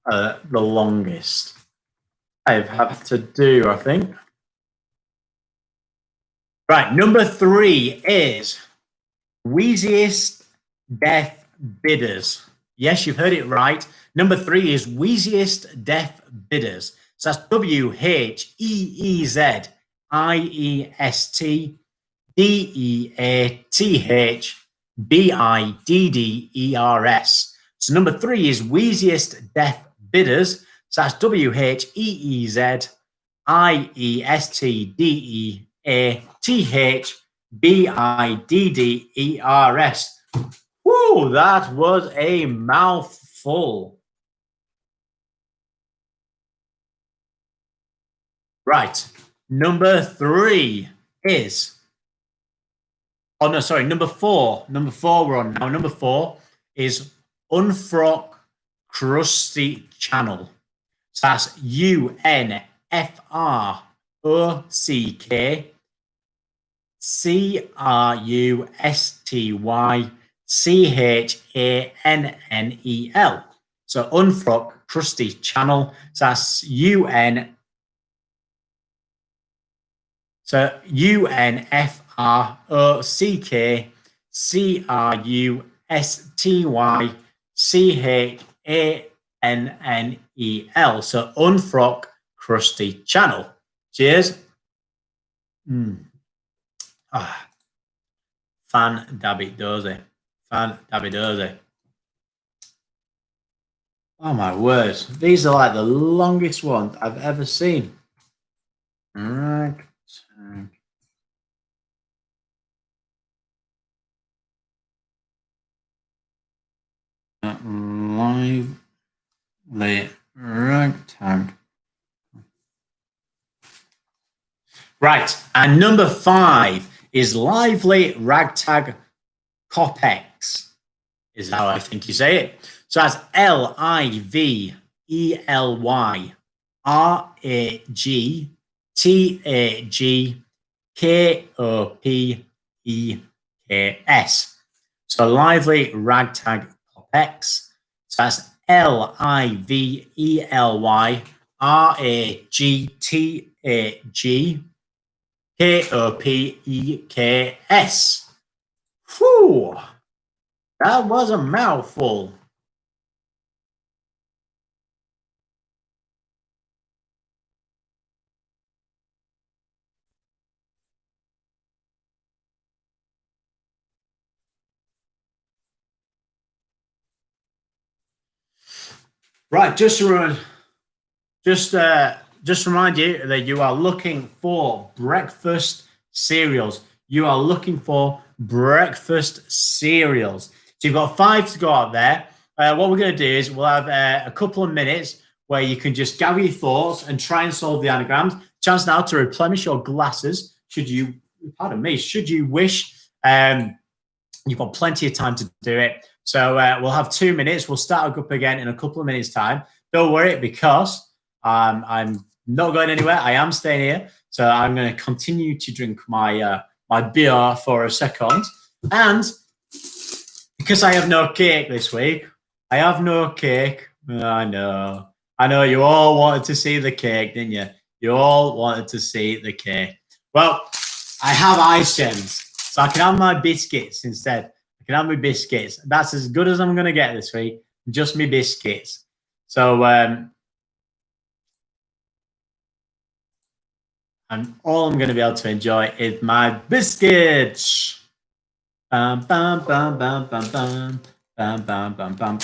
the longest I've had to do, I think. Right, number 3 is Wheeziest Death Bidders. Yes, you've heard it right. Number 3 is Wheeziest Death Bidders. So that's WHEEZIESTDEATHBIDDERS. So number 3 is Wheeziest Death Bidders. So that's WHEEZIESTDEATHBIDDERS. Whoa, that was a mouthful. Right. Number 3 is. Oh, no, sorry. Number 4. Number 4 we're on now. Number 4 is Unfrock Crusty Channel. So that's UNFROCKCRUSTYCHANNEL. So Unfrock Crusty Channel. So that's UNFROCKCRUSTYCHANNEL. So Unfrock Crusty Channel. Cheers. Fan dabby dozy. Fan dabby dozy. Oh my words. These are like the longest ones I've ever seen. Right. Lively ragtag. Right, and number 5 is Lively Ragtag Copex. Is how I think you say it. So that's LIVERAGTAGKOPEKS. So Lively Ragtag Copex. So that's LIVERAGTAGKOPEKS. Whew, that was a mouthful. Right, just remind you that you are looking for breakfast cereals. You are looking for breakfast cereals. So you've got 5 to go out there. What we're going to do is we'll have a couple of minutes where you can just gather your thoughts and try and solve the anagrams. Chance now to replenish your glasses. Should you wish. You've got plenty of time to do it. So we'll have 2 minutes. We'll start up again in a couple of minutes' time. Don't worry, because I'm not going anywhere. I am staying here. So I'm going to continue to drink my my beer for a second. And because I have no cake this week, I have no cake. I know you all wanted to see the cake, didn't you? You all wanted to see the cake. Well, I have ice gems, so I can have my biscuits instead. I can have my biscuits. That's as good as I'm going to get this week. Just me biscuits. So, and all I'm going to be able to enjoy is my biscuits. Bam, bam, bam, bam, bam, bam. Bam, bam, bam, bam.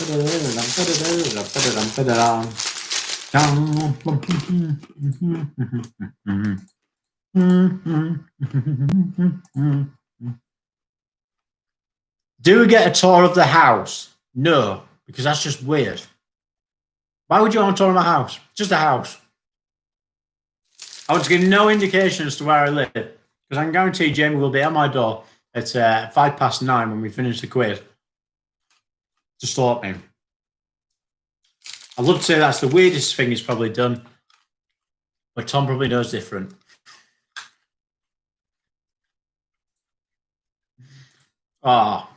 Do we get a tour of the house? No, because that's just weird. Why would you want a tour of my house? Just a house. I want to give no indication as to where I live because I can guarantee Jamie will be at my door at 9:05 when we finish the quiz to stop me. I'd love to say that's the weirdest thing he's probably done, but Tom probably knows different. Oh,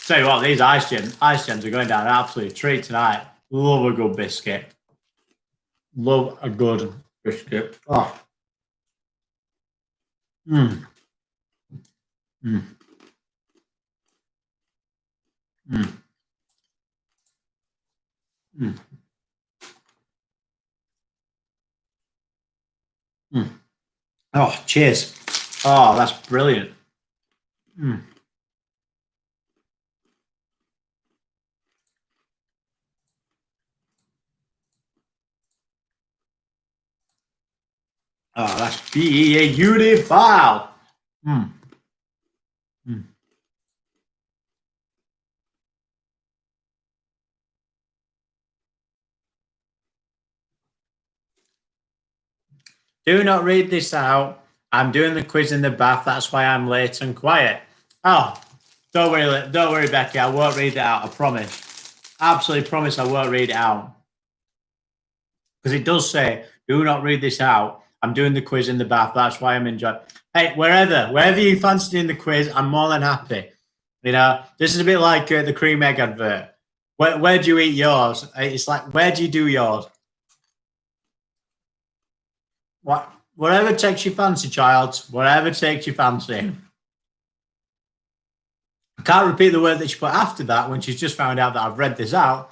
tell you what, these ice gems are going down an absolute treat tonight. Love a good biscuit. Love a good biscuit. Oh. Mm. Mm. Mm. Mm. Mm. Oh, cheers. Oh, that's brilliant. Mm. Oh, that's beautiful. Mm. Mm. Do not read this out. I'm doing the quiz in the bath. That's why I'm late and quiet. Oh, don't worry, Becky. I won't read it out. I promise. Absolutely promise I won't read it out. Because it does say, do not read this out. I'm doing the quiz in the bath. That's why I'm enjoying. Hey, wherever you fancy doing the quiz, I'm more than happy. You know, this is a bit like the cream egg advert. Where do you eat yours? It's like, where do you do yours? Whatever takes your fancy, child. Whatever takes your fancy. I can't repeat the word that she put after that when she's just found out that I've read this out.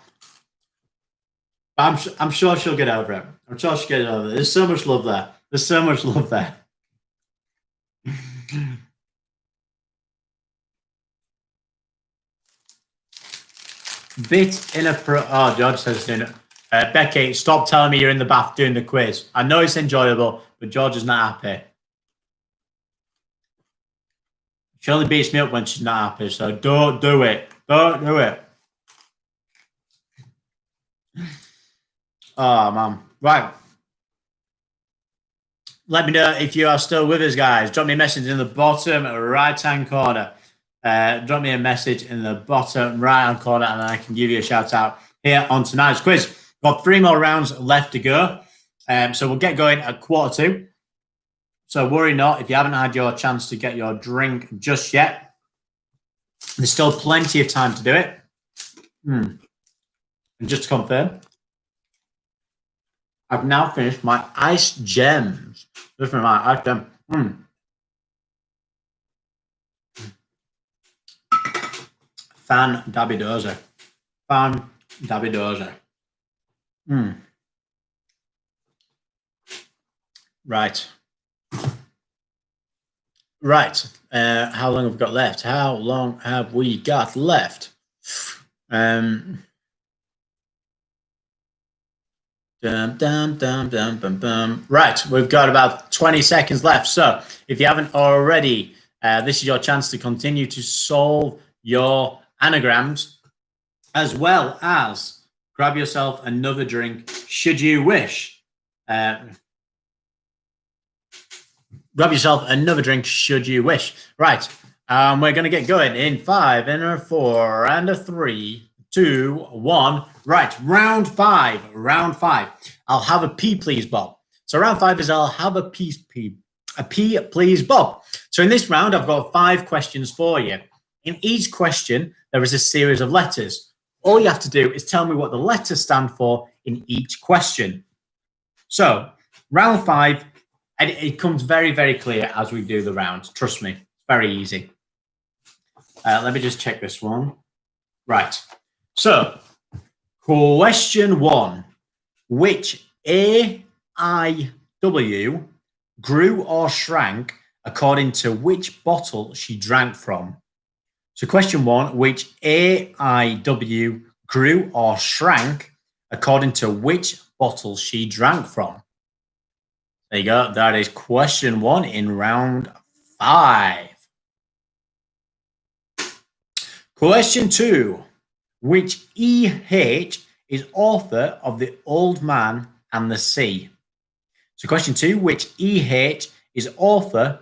But I'm sure she'll get over it. I'm sure she'll get over it. There's so much love there. There's so much love there. Bit in a pro. Oh, George says, Becky, stop telling me you're in the bath doing the quiz. I know it's enjoyable, but George is not happy. She only beats me up when she's not happy, so don't do it. Don't do it. Oh, man. Right. Let me know if you are still with us, guys. Drop me a message in the bottom right-hand corner. Drop me a message in the bottom right-hand corner, and I can give you a shout-out here on tonight's quiz. Got 3 more rounds left to go. So we'll get going at 1:45. So worry not if you haven't had your chance to get your drink just yet. There's still plenty of time to do it. And just to confirm, I've now finished my ice gems. Just for my ice gem. Fan Dabidoza. Fan Dabidoza. Right. Right. How long have we got left? How long have we got left? Right, we've got about 20 seconds left. So if you haven't already, this is your chance to continue to solve your anagrams, as well as grab yourself another drink should you wish. Grab yourself another drink should you wish. Right. We're going to get going in 5, and a 4, and a 3, 2, 1. Right. Round 5. I'll have a pee, please, Bob. So round 5 is I'll have a pee, please, Bob. So in this round, I've got 5 questions for you. In each question, there is a series of letters. All you have to do is tell me what the letters stand for in each question. So round 5, and it comes very, very clear as we do the round. Trust me, it's very easy. Let me just check this one. Right. So, question 1. Which AIW grew or shrank according to which bottle she drank from? So, question 1. Which AIW grew or shrank according to which bottle she drank from? There you go. That is question 1 in round 5. Question 2. Which EH is author of The Old Man and the Sea? So question 2, which EH is author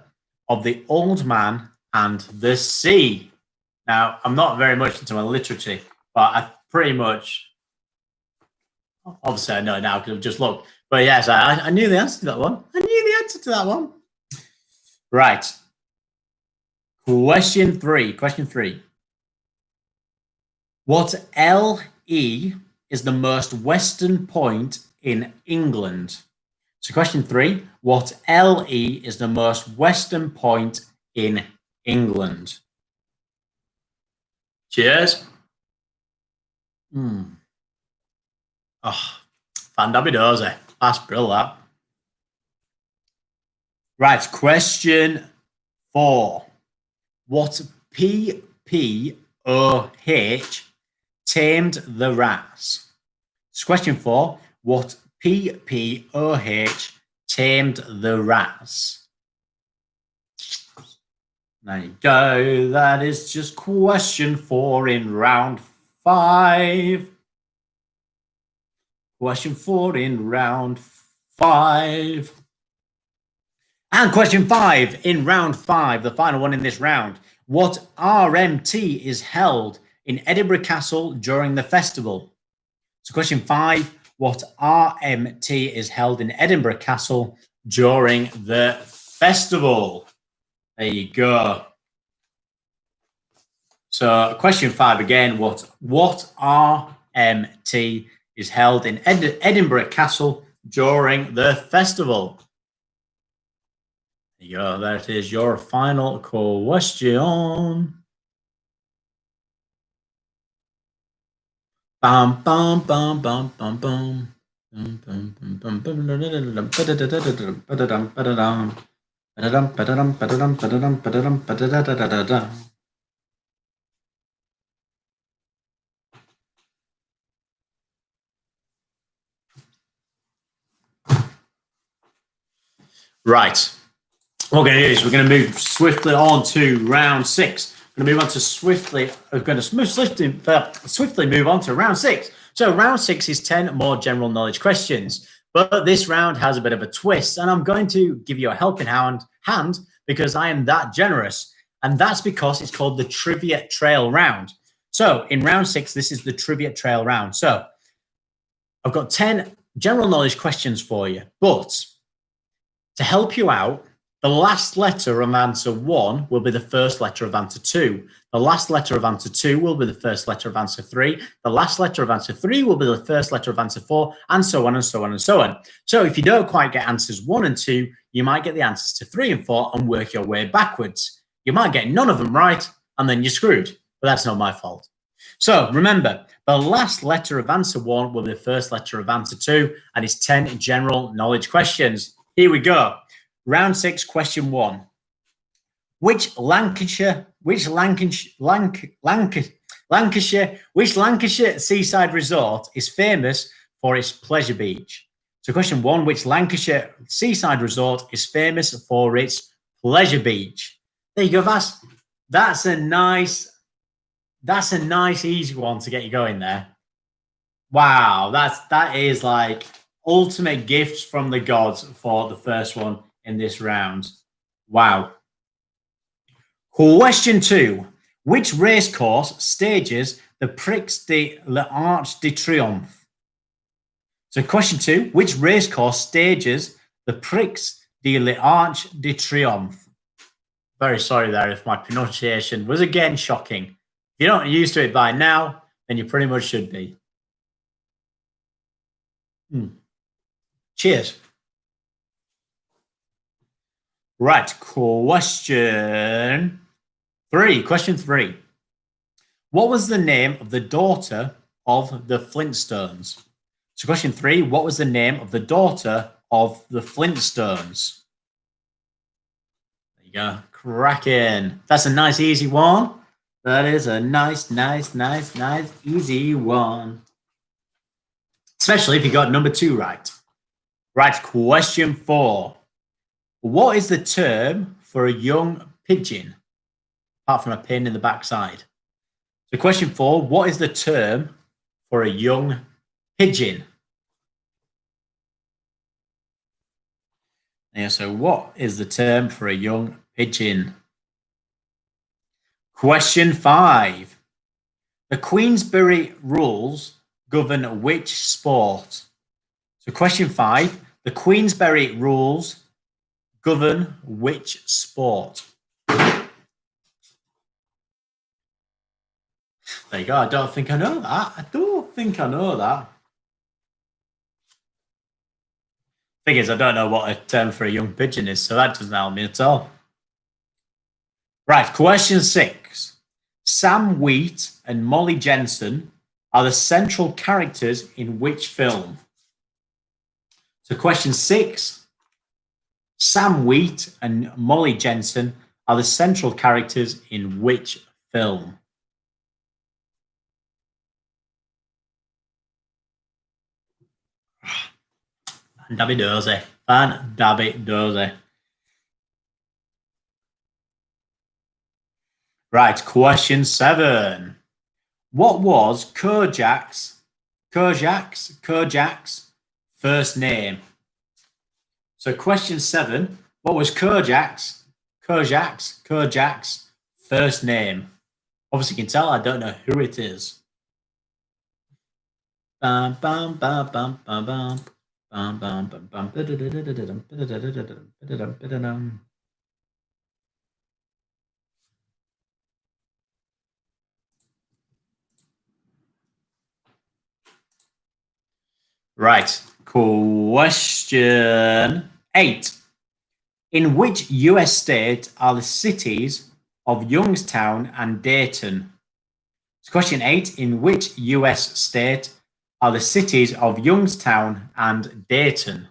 of The Old Man and the Sea? Now, I'm not very much into my literature, but I pretty much, obviously I know now because I've just looked. But yes, I knew the answer to that one. I knew the answer to that one. Right. Question three. What LE is the most western point in England? So question 3, what LE is the most western point in England? Cheers. Oh, fandabidoze. That's brilliant. Right, question 4. What PPOH tamed the rats? So question 4. What PPOH tamed the rats? There you go. That is just question 4 in round 5. Question 4 in round 5. And question 5 in round 5, the final one in this round. What RMT is held in Edinburgh Castle during the festival? So question 5, what RMT is held in Edinburgh Castle during the festival? There you go. So question 5 again, what RMT is held in Edinburgh Castle during the festival? There you go, that is your final question. Bum, bum, bum, bum, bum, bum. Right. What we're going to do is we're going to move swiftly on to round 6. We're going to move on to swiftly move on to round 6. So round 6 is 10 more general knowledge questions. But this round has a bit of a twist, and I'm going to give you a helping hand because I am that generous. And that's because it's called the Trivia Trail round. So in round 6, this is the Trivia Trail round. So I've got 10 general knowledge questions for you. But to help you out, the last letter of answer 1 will be the first letter of answer 2. The last letter of answer 2 will be the first letter of answer 3. The last letter of answer 3 will be the first letter of answer 4, and so on and so on and so on. So if you don't quite get answers 1 and 2, you might get the answers to 3 and 4 and work your way backwards. You might get none of them right, and then you're screwed. But that's not my fault. So remember, the last letter of answer 1 will be the first letter of answer 2, and it's 10 general knowledge questions. Here we go. Round 6, question 1. Which Lancashire seaside resort is famous for its pleasure beach? So question 1, which Lancashire seaside resort is famous for its pleasure beach? There you go. That's a nice easy one to get you going there. Wow, that is like ultimate gifts from the gods for the first one in this round. Wow. Question 2. Which racecourse stages the Prix de l'Arc de Triomphe? So question 2. Which racecourse stages the Prix de l'Arc de Triomphe? Very sorry there if my pronunciation was again shocking. If you're not used to it by now, then you pretty much should be. Cheers. Right, question 3. What was the name of the daughter of the Flintstones? So question 3, what was the name of the daughter of the Flintstones? There you go, cracking. That's a nice, easy one. That is a nice, easy one. Especially if you got number 2 right. Right, question 4. What is the term for a young pigeon? Apart from a pin in the backside. So question 4, what is the term for a young pigeon? Yeah, so what is the term for a young pigeon? Question 5. The Queensberry rules govern which sport? So question 5. The Queensberry rules govern which sport? There you go. I don't think I know that. Thing is, I don't know what a term for a young pigeon is, so that doesn't help me at all. Right, question 6. Sam Wheat and Molly Jensen are the central characters in which film? So question 6. Sam Wheat and Molly Jensen are the central characters in which film? Dabby dozy. Fan dabby dozy. Right, question 7. What was Kojak's first name? So question 7. What was Kojak's first name? Obviously, you can tell I don't know who it is. Bam, bam, bam, bam, bam, bam. Bam, bam, bam, bam. Right. Question 8. In which US state are the cities of Youngstown and Dayton? So question 8. In which US state are the cities of Youngstown and Dayton?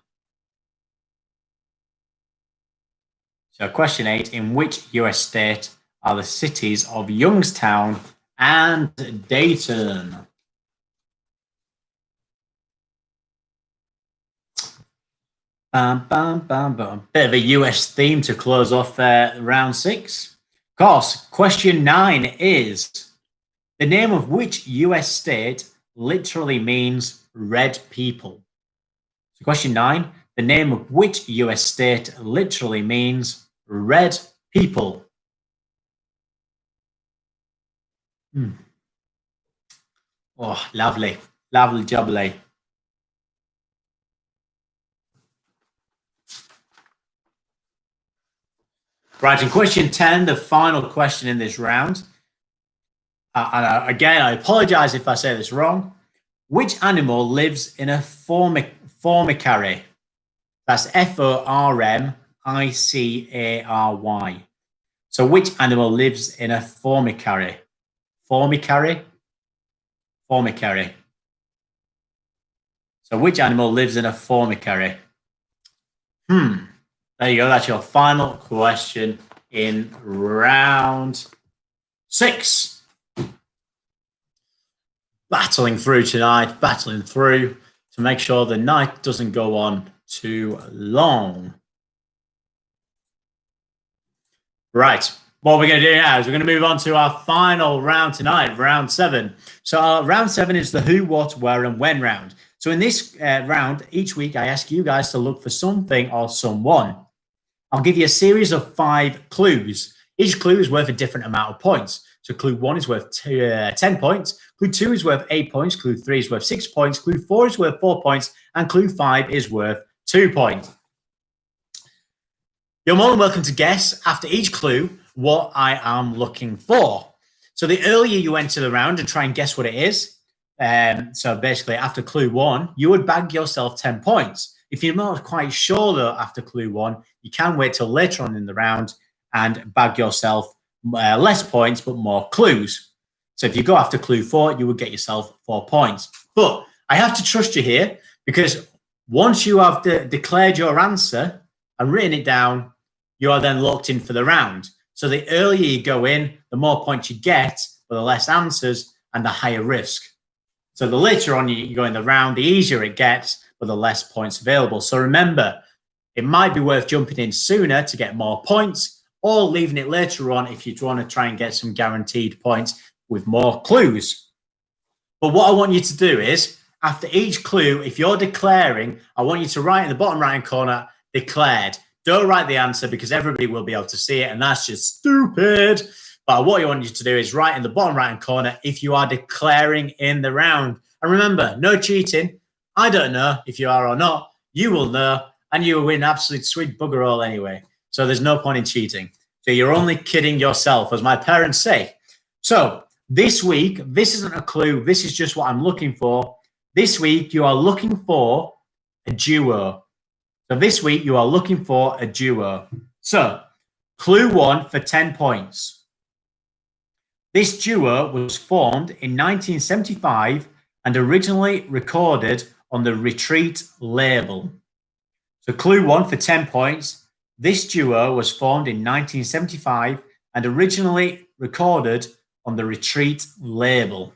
So question 8. In which US state are the cities of Youngstown and Dayton? Bam, bam, bam, bam. Bit of a US theme to close off round 6. Of course, question 9 is the name of which US state literally means red people? So question 9, the name of which US state literally means red people? Oh, lovely. Lovely jubbly. Right, in question 10, the final question in this round. Again, I apologize if I say this wrong. Which animal lives in a formicary? That's Formicary. So which animal lives in a formicary? Formicary? Formicary. So which animal lives in a formicary? There you go. That's your final question in round 6. Battling through tonight, to make sure the night doesn't go on too long. Right. What we're going to do now is we're going to move on to our final round tonight, round 7. So round 7 is the who, what, where, and when round. So in this round, each week I ask you guys to look for something or someone. I'll give you a series of 5 clues. Each clue is worth a different amount of points. So clue 1 is worth 10 points. Clue 2 is worth 8 points. Clue 3 is worth 6 points. Clue 4 is worth 4 points. And clue 5 is worth 2 points. You're more than welcome to guess after each clue what I am looking for. So the earlier you enter the round and try and guess what it is, so basically after clue 1, you would bag yourself 10 points. If you're not quite sure though after clue 1, you can wait till later on in the round and bag yourself less points but more clues. So if you go after clue 4, you would get yourself 4 points. But I have to trust you here because once you have declared your answer and written it down, you are then locked in for the round. So the earlier you go in, the more points you get, but the less answers and the higher risk. So the later on you go in the round, the easier it gets, but the less points available. So remember, it might be worth jumping in sooner to get more points or leaving it later on if you want to try and get some guaranteed points with more clues. But what I want you to do is, after each clue, if you're declaring, I want you to write in the bottom right-hand corner, declared. Don't write the answer because everybody will be able to see it, and that's just stupid. But what I want you to do is write in the bottom right-hand corner if you are declaring in the round. And remember, no cheating. I don't know if you are or not. You will know, and you will win absolute sweet bugger all anyway. So there's no point in cheating. So you're only kidding yourself, as my parents say. So this week, this isn't a clue. This is just what I'm looking for. This week, you are looking for a duo. So this week, you are looking for a duo. So clue 1 for 10 points. This duo was formed in 1975 and originally recorded on the Retreat label. So clue 1 for 10 points. This duo was formed in 1975 and originally recorded on the Retreat label.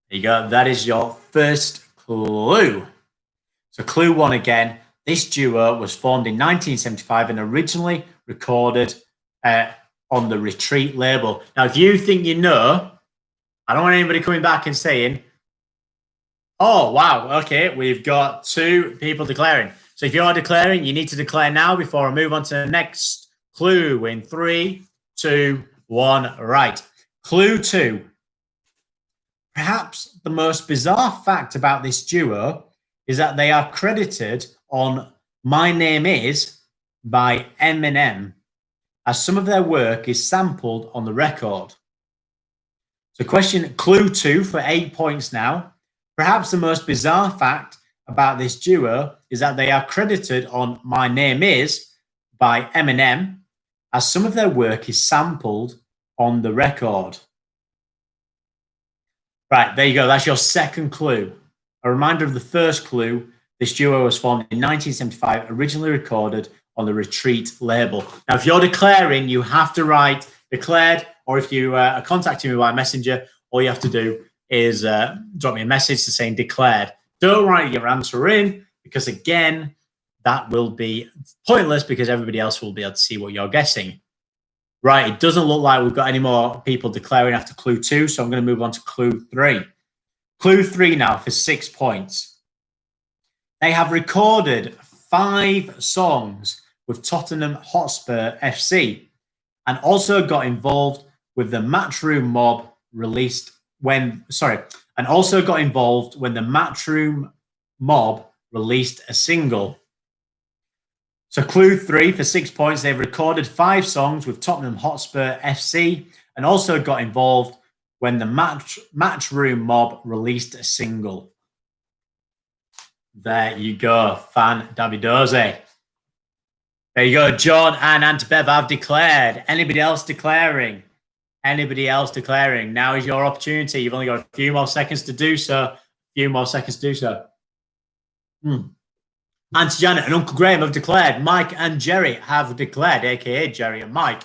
There you go. That is your first clue. So clue 1 again. This duo was formed in 1975 and originally recorded on the Retreat label. Now, if you think you know, I don't want anybody coming back and saying, oh, wow, okay, we've got 2 people declaring. So if you are declaring, you need to declare now before I move on to the next clue in 3, 2, 1, right. Clue 2. Perhaps the most bizarre fact about this duo is that they are credited on My Name Is by Eminem, as some of their work is sampled on the record. So clue 2 for 8 points now. Perhaps the most bizarre fact about this duo is that they are credited on My Name Is by Eminem, as some of their work is sampled on the record. Right, there you go. That's your second clue. A reminder of the first clue. This duo was formed in 1975, originally recorded on the Retreat label. Now, if you're declaring, you have to write declared, or if you are contacting me by messenger, all you have to do is drop me a message to saying declared. Don't write your answer in, because again, that will be pointless because everybody else will be able to see what you're guessing. Right, it doesn't look like we've got any more people declaring after clue 2, so I'm going to move on to clue 3. Clue 3 now for 6 points. They have recorded 5 songs with Tottenham Hotspur FC and also got involved with the Matchroom Mob released when the Matchroom Mob released a single. So clue 3 for 6 points. They've recorded 5 songs with Tottenham Hotspur FC and also got involved when the Matchroom Mob released a single. There you go, Fan Davidoze. There you go, John and Antibev have declared. Anybody else declaring? Anybody else declaring? Now is your opportunity. You've only got a few more seconds to do so. Auntie Janet and Uncle Graham have declared. Mike and Jerry have declared, a.k.a. Jerry and Mike.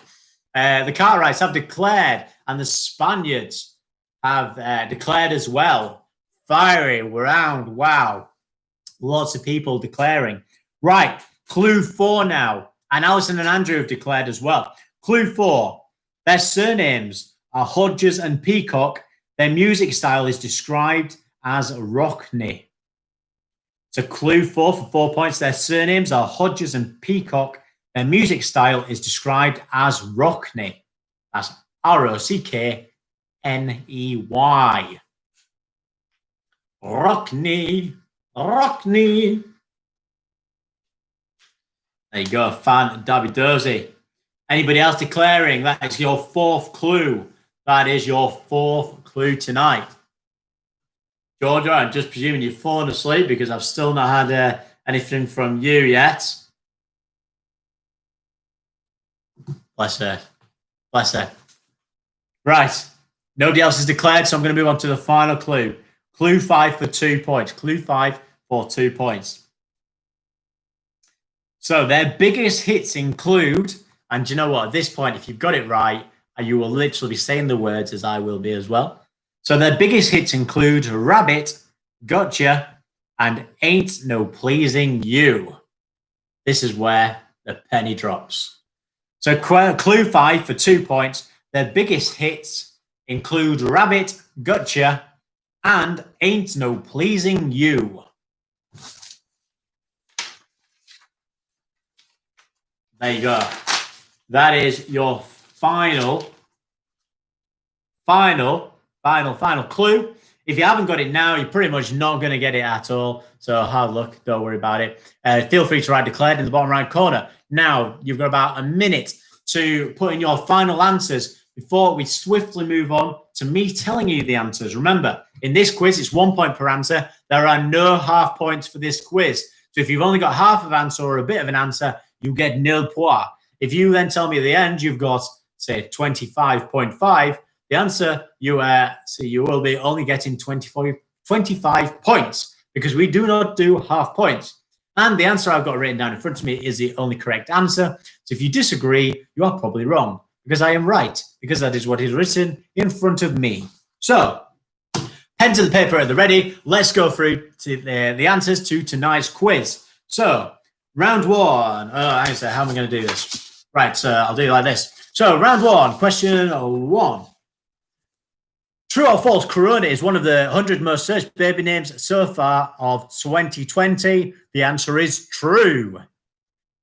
The Cartwrights have declared, and the Spaniards have declared as well. Fiery round, wow. Lots of people declaring. Right, clue 4 now. And Alison and Andrew have declared as well. Clue 4. Their surnames are Hodges and Peacock. Their music style is described as Rockney. So clue 4 for 4 points. Their surnames are Hodges and Peacock. Their music style is described as Rockney. That's Rockney. Rockney. There you go, Fan Davidoze. Anybody else declaring? That is your 4th clue. That is your 4th clue tonight. Georgia, I'm just presuming you've fallen asleep because I've still not had anything from you yet. Bless her. Bless her. Right. Nobody else has declared, so I'm going to move on to the final clue. Clue 5 for 2 points. Clue 5 for 2 points. So their biggest hits include, and you know what, at this point, if you've got it right, you will literally be saying the words as I will be as well. So their biggest hits include Rabbit, Gotcha, and Ain't No Pleasing You. This is where the penny drops. So clue 5 for 2 points. Their biggest hits include Rabbit, Gotcha, and Ain't No Pleasing You. There you go. That is your final clue. If you haven't got it now, you're pretty much not going to get it at all. So hard luck. Don't worry about it. Feel free to write declared in the bottom right corner. Now, you've got about a minute to put in your final answers before we swiftly move on to me telling you the answers. Remember, in this quiz, it's 1 point per answer. There are no half points for this quiz. So if you've only got half of an answer or a bit of an answer, you get nil point. If you then tell me at the end you've got, say, 25.5, the answer you will be only getting 25 points because we do not do half points. And the answer I've got written down in front of me is the only correct answer. So if you disagree, you are probably wrong because I am right, because that is what is written in front of me. So, pen to the paper at the ready. Let's go through to the answers to tonight's quiz. So, round one. How am I going to do this? Right, so I'll do it like this. So, round one, question one. True or false, Corona is one of the 100 most searched baby names so far of 2020. The answer is true.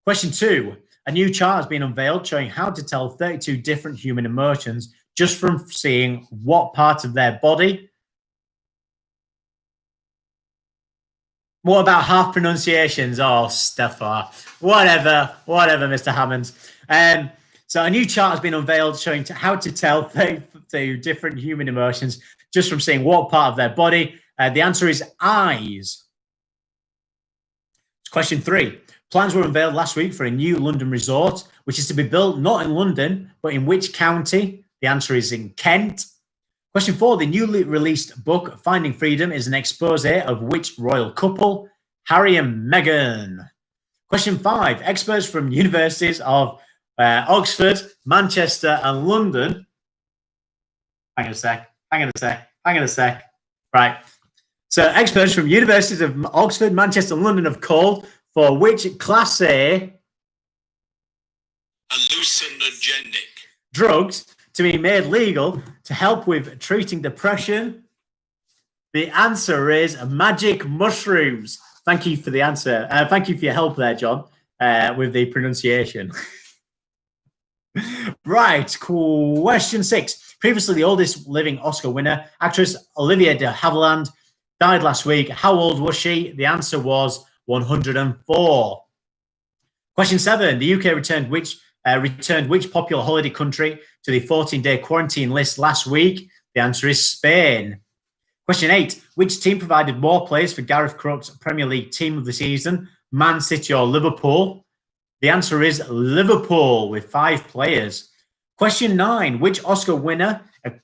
Question two. A new chart has been unveiled showing how to tell 32 different human emotions just from seeing what part of their body. What about half pronunciations? Oh, Stefan. Whatever, Mr. Hammonds. So a new chart has been unveiled showing how to tell 32 different human emotions just from seeing what part of their body. The answer is eyes. Question three. Plans were unveiled last week for a new London resort, which is to be built not in London, but in which county? The answer is in Kent. Question four. The newly released book, Finding Freedom, is an expose of which royal couple? Harry and Meghan. Question five. Experts from universities of Oxford, Manchester, and London. Hang on a sec. Right. So experts from universities of Oxford, Manchester, and London have called for which class A hallucinogenic drugs to be made legal to help with treating depression? The answer is magic mushrooms. Thank you for the answer. Thank you for your help there, John, with the pronunciation. Right, question six. Previously, the oldest living Oscar winner, actress Olivia de Havilland, died last week. How old was she? The answer was 104. Question seven. The UK returned which popular holiday country to the 14-day quarantine list last week? The answer is Spain. Question eight. Which team provided more players for Gareth Crooks' Premier League Team of the Season? Man City or Liverpool? The answer is Liverpool with 5 players. Question 9. Which Oscar winner,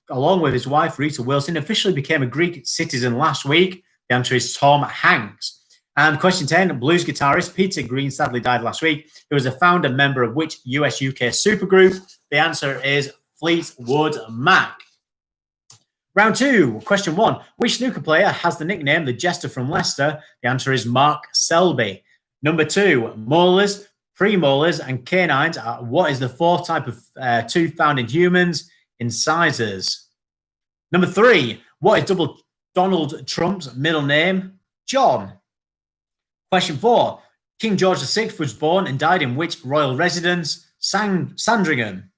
along with his wife Rita Wilson, officially became a Greek citizen last week? The answer is Tom Hanks. And question 10. Blues guitarist Peter Green sadly died last week. He was a founder member of which US-UK supergroup? The answer is Fleetwood Mac. Round 2. Question 1. Which snooker player has the nickname the Jester from Leicester? The answer is Mark Selby. Number 2. Molars, premolars, and canines. What is the 4th type of tooth found in humans? Incisors. Number 3. What is double Donald Trump's middle name? John. Question 4. King George VI was born and died in which royal residence? Sandringham.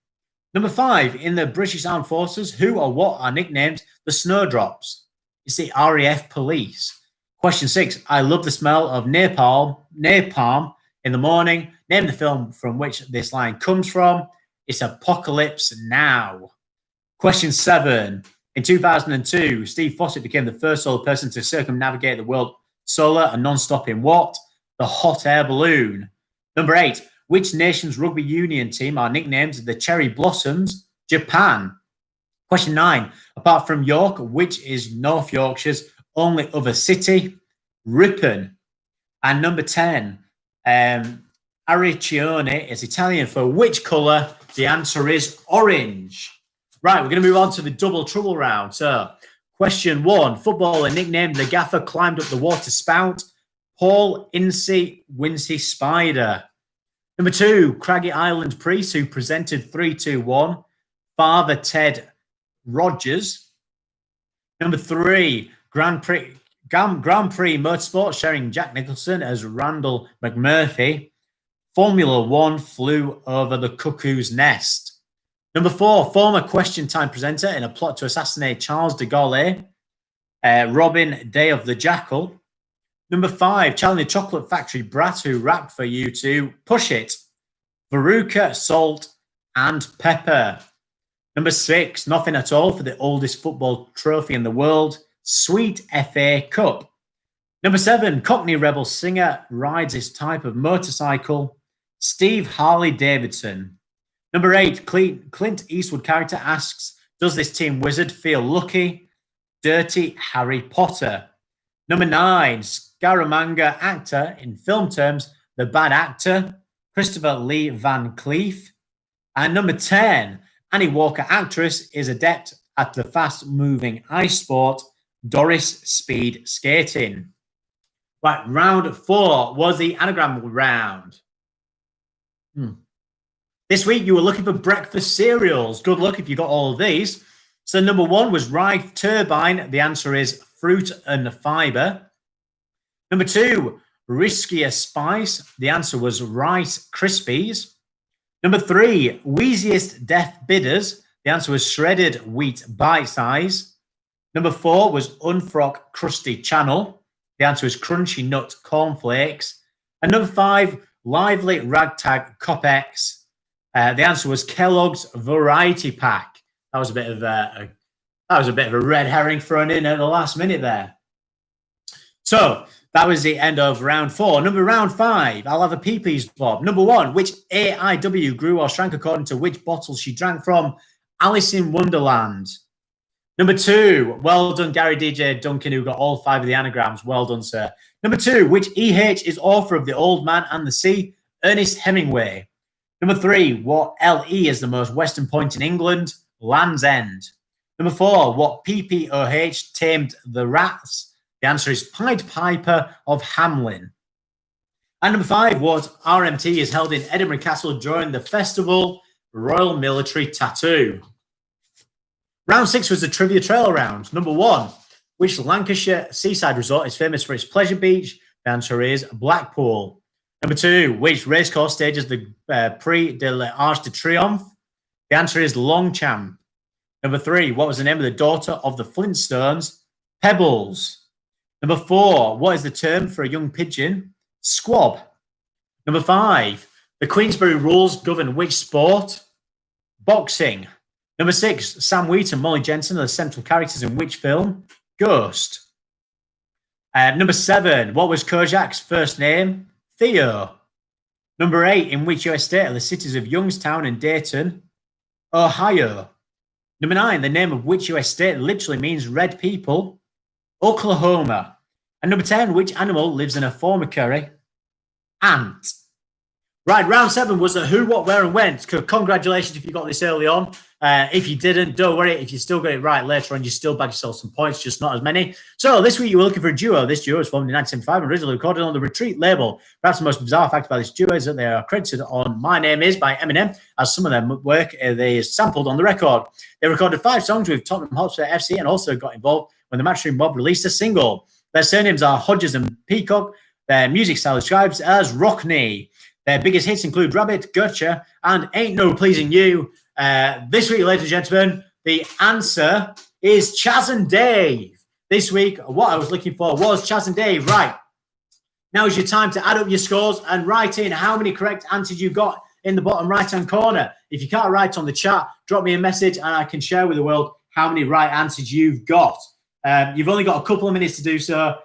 Number 5. In the British Armed Forces, who or what are nicknamed the Snowdrops? It's the RAF Police. Question 6. I love the smell of napalm in the morning. Name the film from which this line comes from. It's Apocalypse Now. Question 7. In 2002, Steve Fossett became the first solo person to circumnavigate the world solar and non-stop in what? The hot air balloon. Number 8. Which nation's rugby union team are nicknamed the Cherry Blossoms? Japan. Question 9. Apart from York, which is North Yorkshire's only other city? Ripon. And number 10. Arancione is Italian for which colour? The answer is orange. Right, we're going to move on to the double trouble round. So, question 1. Footballer nicknamed the Gaffer climbed up the water spout. Paul Incy Wincy Spider. Number 2. Craggy Island priest who presented 3-2-1. Father Ted Rogers. Number 3. Grand Prix Motorsport sharing Jack Nicholson as Randall McMurphy. Formula One flew over the cuckoo's nest. Number 4, former Question Time presenter in a plot to assassinate Charles de Gaulle, Robin Day of the Jackal. Number 5, Charlie the Chocolate Factory brat who rapped for you to Push It, Veruca Salt and Pepper. Number 6, nothing at all for the oldest football trophy in the world, Sweet FA Cup. Number 7, Cockney Rebel singer rides his type of motorcycle, Steve Harley Davidson. Number 8, Clint Eastwood character asks, does this Team Wizard feel lucky? Dirty Harry Potter. Number 9, Scaramanga actor, in film terms, the bad actor, Christopher Lee Van Cleef. And number 10, Annie Walker actress, is adept at the fast-moving ice sport, Doris Speed Skating. Right, round 4 was the anagram round. This week, you were looking for breakfast cereals. Good luck if you got all of these. So number 1 was Rife Turbine. The answer is fruit and fiber. Number 2, Riskier Spice. The answer was Rice Krispies. Number 3, Wheeziest Death Bidders. The answer was Shredded Wheat Bite Size. Number 4 was Unfrock Crusty Channel. The answer is Crunchy Nut Cornflakes. And number 5, Lively Ragtag Copex. The answer was Kellogg's Variety Pack. That was a bit of a red herring thrown in at the last minute there. So that was the end of round 4. Round 5, I'll have a pee-pees, Bob. Number 1, which AIW grew or shrank according to which bottle she drank from? Alice in Wonderland. Number 2, well done, Gary DJ Duncan, who got all 5 of the anagrams. Well done, sir. Number 2, which EH is author of The Old Man and the Sea? Ernest Hemingway. Number 3, what LE is the most western point in England? Land's End. Number 4, what PPOH tamed the rats? The answer is Pied Piper of Hamelin. And number 5, what RMT is held in Edinburgh Castle during the festival? Royal Military Tattoo. Round 6 was the trivia trail round. Number 1, which Lancashire seaside resort is famous for its pleasure beach? The answer is Blackpool. Number 2, which racecourse stages the Prix de l'Arc de Triomphe? The answer is Longchamp. Number 3, what was the name of the daughter of the Flintstones? Pebbles. Number 4, what is the term for a young pigeon? Squab. Number 5, the Queensberry rules govern which sport? Boxing. Number 6, Sam Wheat and Molly Jensen are the central characters in which film? Ghost. Number 7, what was Kojak's first name? Theo. Number 8, in which US state are the cities of Youngstown and Dayton? Ohio. Number 9, the name of which US state literally means red people? Oklahoma. And number 10, which animal lives in a formicary? Ant. Right, round 7 was the who, what, where, and when. Congratulations if you got this early on. If you didn't, don't worry. If you still got it right later on, you still bag yourself some points, just not as many. So this week you were looking for a duo. This duo was formed in 1975 and originally recorded on the Retreat label. Perhaps the most bizarre fact about this duo is that they are credited on My Name Is by Eminem, as some of their work they sampled on the record. They recorded 5 songs with Tottenham Hotspur FC and also got involved when the Matchroom Mob released a single. Their surnames are Hodges and Peacock. Their music style describes as Rockney. Their biggest hits include Rabbit, Gotcha, and Ain't No Pleasing You. This week, ladies and gentlemen, the answer is Chaz and Dave. This week, what I was looking for was Chaz and Dave. Right. Now is your time to add up your scores and write in how many correct answers you got in the bottom right-hand corner. If you can't write on the chat, drop me a message and I can share with the world how many right answers you've got. You've only got a couple of minutes to do so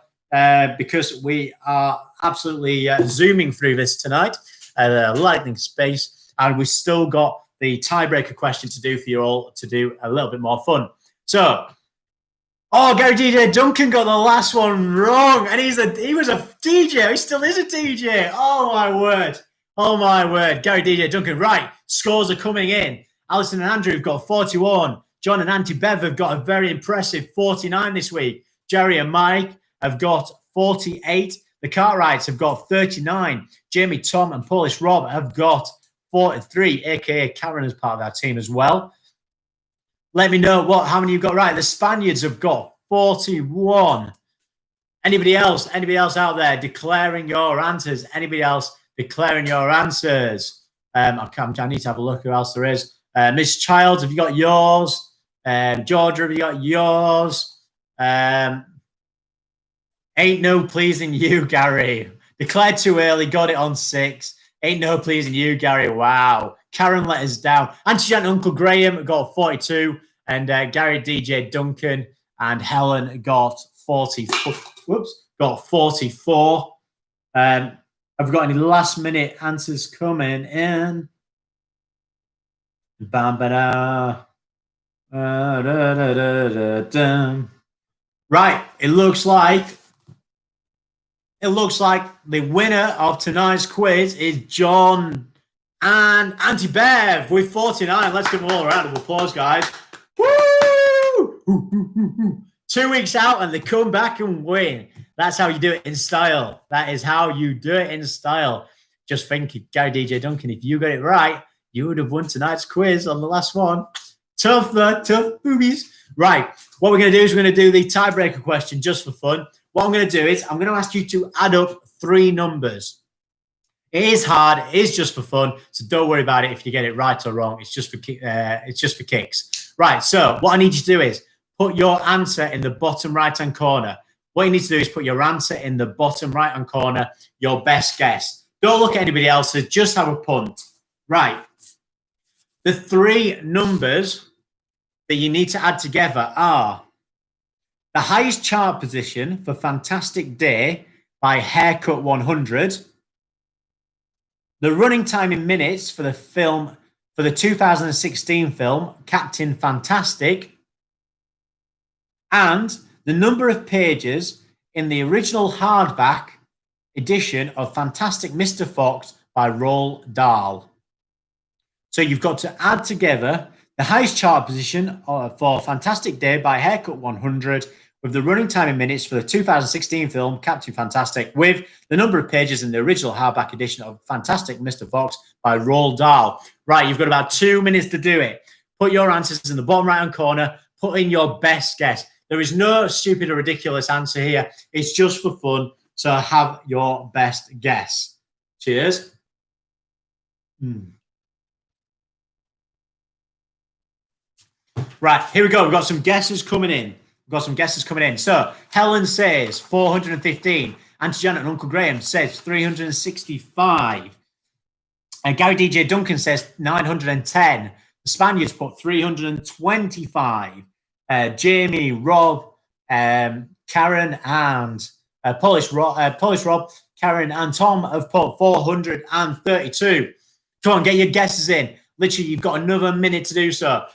because we are absolutely zooming through this tonight at a lightning space, and we've still got the tiebreaker question to do for you all to do a little bit more fun. So, Gary DJ Duncan got the last one wrong, and he was a DJ. He still is a DJ. Oh my word, Gary DJ Duncan. Right, scores are coming in. Alison and Andrew have got 41. John and Auntie Bev have got a very impressive 49 this week. Jerry and Mike have got 48. The Cartwrights have got 39. Jamie, Tom, and Polish Rob have got 43, aka Karen as part of our team as well. Let me know how many you've got right. The Spaniards have got 41. Anybody else out there declaring your answers? Anybody else declaring your answers. I need to have a look who else there is. Miss Childs, have you got yours? Georgia, have you got yours? Ain't no pleasing you, Gary. Declared too early, got it on 6. Ain't no pleasing you, Gary. Wow. Karen let us down. Auntie Jan, Uncle Graham got 42. And Gary DJ Duncan and Helen got 44. Got 44. Have we got any last minute answers coming in? Right. It looks like the winner of tonight's quiz is John and Auntie Bev with 49. Let's give them all a round of applause, guys. Woo! 2 weeks out and they come back and win. That's how you do it in style. That is how you do it in style. Just think, Gary DJ Duncan, if you got it right, you would have won tonight's quiz on the last one. Tough boobies. Right. What we're going to do is we're going to do the tiebreaker question just for fun. What I'm going to do is I'm going to ask you to add up 3 numbers. It is hard. It is just for fun. So don't worry about it if you get it right or wrong. It's just for kicks. Right. So what I need you to do is put your answer in the bottom right-hand corner. What you need to do is put your answer in the bottom right-hand corner, your best guess. Don't look at anybody else's. Just have a punt. Right. The 3 numbers that you need to add together are the highest chart position for Fantastic Day by Haircut 100, the running time in minutes for the 2016 film Captain Fantastic, and the number of pages in the original hardback edition of Fantastic Mr. Fox by Roald Dahl. So you've got to add together the highest chart position for Fantastic Day by Haircut 100 with the running time in minutes for the 2016 film Captain Fantastic with the number of pages in the original hardback edition of Fantastic Mr. Fox by Roald Dahl. Right, you've got about 2 minutes to do it. Put your answers in the bottom right-hand corner. Put in your best guess. There is no stupid or ridiculous answer here. It's just for fun. So have your best guess. Cheers. Right, here we go. We've got some guesses coming in. So Helen says 415. Auntie Janet and Uncle Graham says 365. Gary DJ Duncan says 910. The Spaniards put 325. Jamie, Rob, Karen, and Polish Rob, Karen, and Tom have put 432. Come on, get your guesses in. Literally, you've got another minute to do so.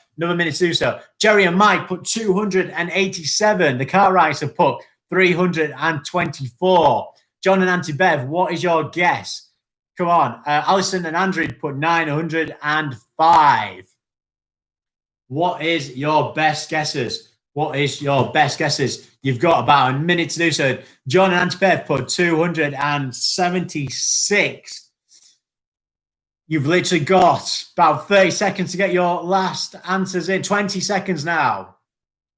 Jerry and Mike put 287. The Cartwrights have put 324. John and Auntie Bev, what is your guess? Come on. Alison and Andrew put 905. What is your best guesses? You've got about a minute to do so. John and Auntie Bev put 276. You've literally got about 30 seconds to get your last answers in. 20 seconds now.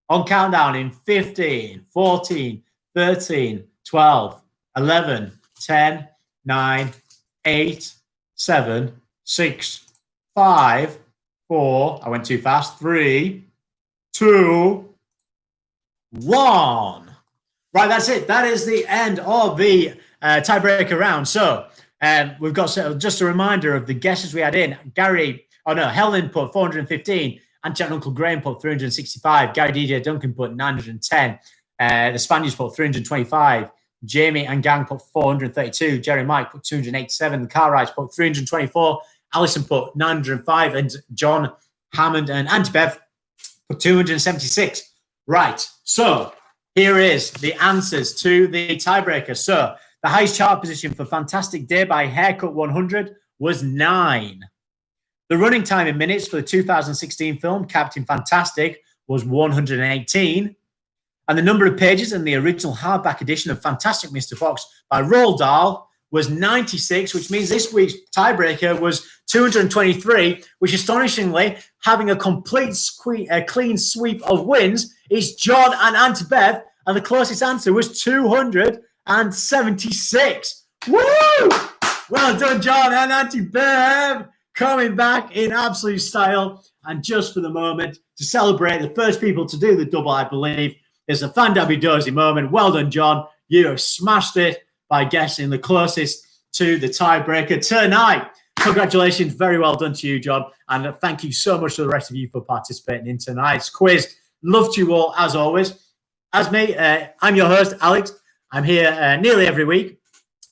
On countdown in 15, 14, 13, 12, 11, 10, 9, 8, 7, 6, 5, 4. I went too fast. 3, 2, 1. Right, that's it. That is the end of the tiebreaker round. So we've got, just a reminder of the guesses we had in. Helen put 415. Auntie and Uncle Graham put 365. Gary DJ Duncan put 910. The Spaniards put 325. Jamie and gang put 432. Jerry Mike put 287. The Cartwrights put 324. Alison put 905. And John, Hammond, and Auntie Bev put 276. Right. So here is the answers to the tiebreaker. So the highest chart position for Fantastic Day by Haircut 100 was 9. The running time in minutes for the 2016 film Captain Fantastic was 118. And the number of pages in the original hardback edition of Fantastic Mr. Fox by Roald Dahl was 96, which means this week's tiebreaker was 223, which astonishingly, having a complete clean sweep of wins, is John and Auntie Bev, and the closest answer was 276. Woo! Well done, John and Auntie Bev, coming back in absolute style. And just for the moment, to celebrate the first people to do the double, I believe, is a Fan Dabby Dozy moment. Well done, John. You have smashed it by guessing the closest to the tiebreaker tonight. Congratulations. Very well done to you, John. And thank you so much to the rest of you for participating in tonight's quiz. Love to you all, as always. As me, I'm your host, Alex. I'm here nearly every week.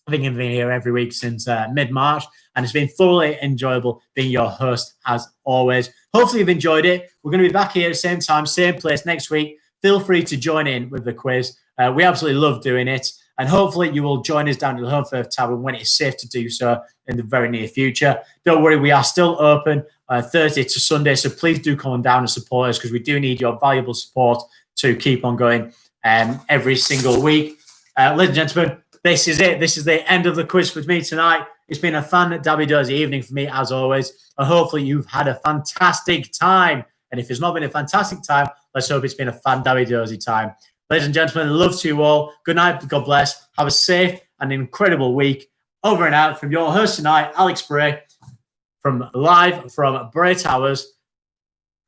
I think I've been here every week since mid-March, and it's been thoroughly enjoyable being your host, as always. Hopefully you've enjoyed it. We're going to be back here at the same time, same place next week. Feel free to join in with the quiz. We absolutely love doing it, and hopefully you will join us down at the Holmfirth Tavern when it's safe to do so in the very near future. Don't worry, we are still open Thursday to Sunday, so please do come on down and support us, because we do need your valuable support to keep on going every single week. Ladies and gentlemen, this is it. This is the end of the quiz for me tonight. It's been a Fan Dabby Dozy evening for me, as always. And hopefully you've had a fantastic time. And if it's not been a fantastic time, let's hope it's been a Fan Dabby Dozy time. Ladies and gentlemen, love to you all. Good night. God bless. Have a safe and incredible week. Over and out from your host tonight, Alex Bray, live from Bray Towers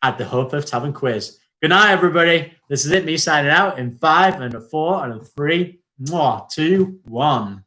at the Holmfirth Tavern quiz. Good night, everybody. This is it, me signing out in 5 and a 4 and a 3, 2, 1.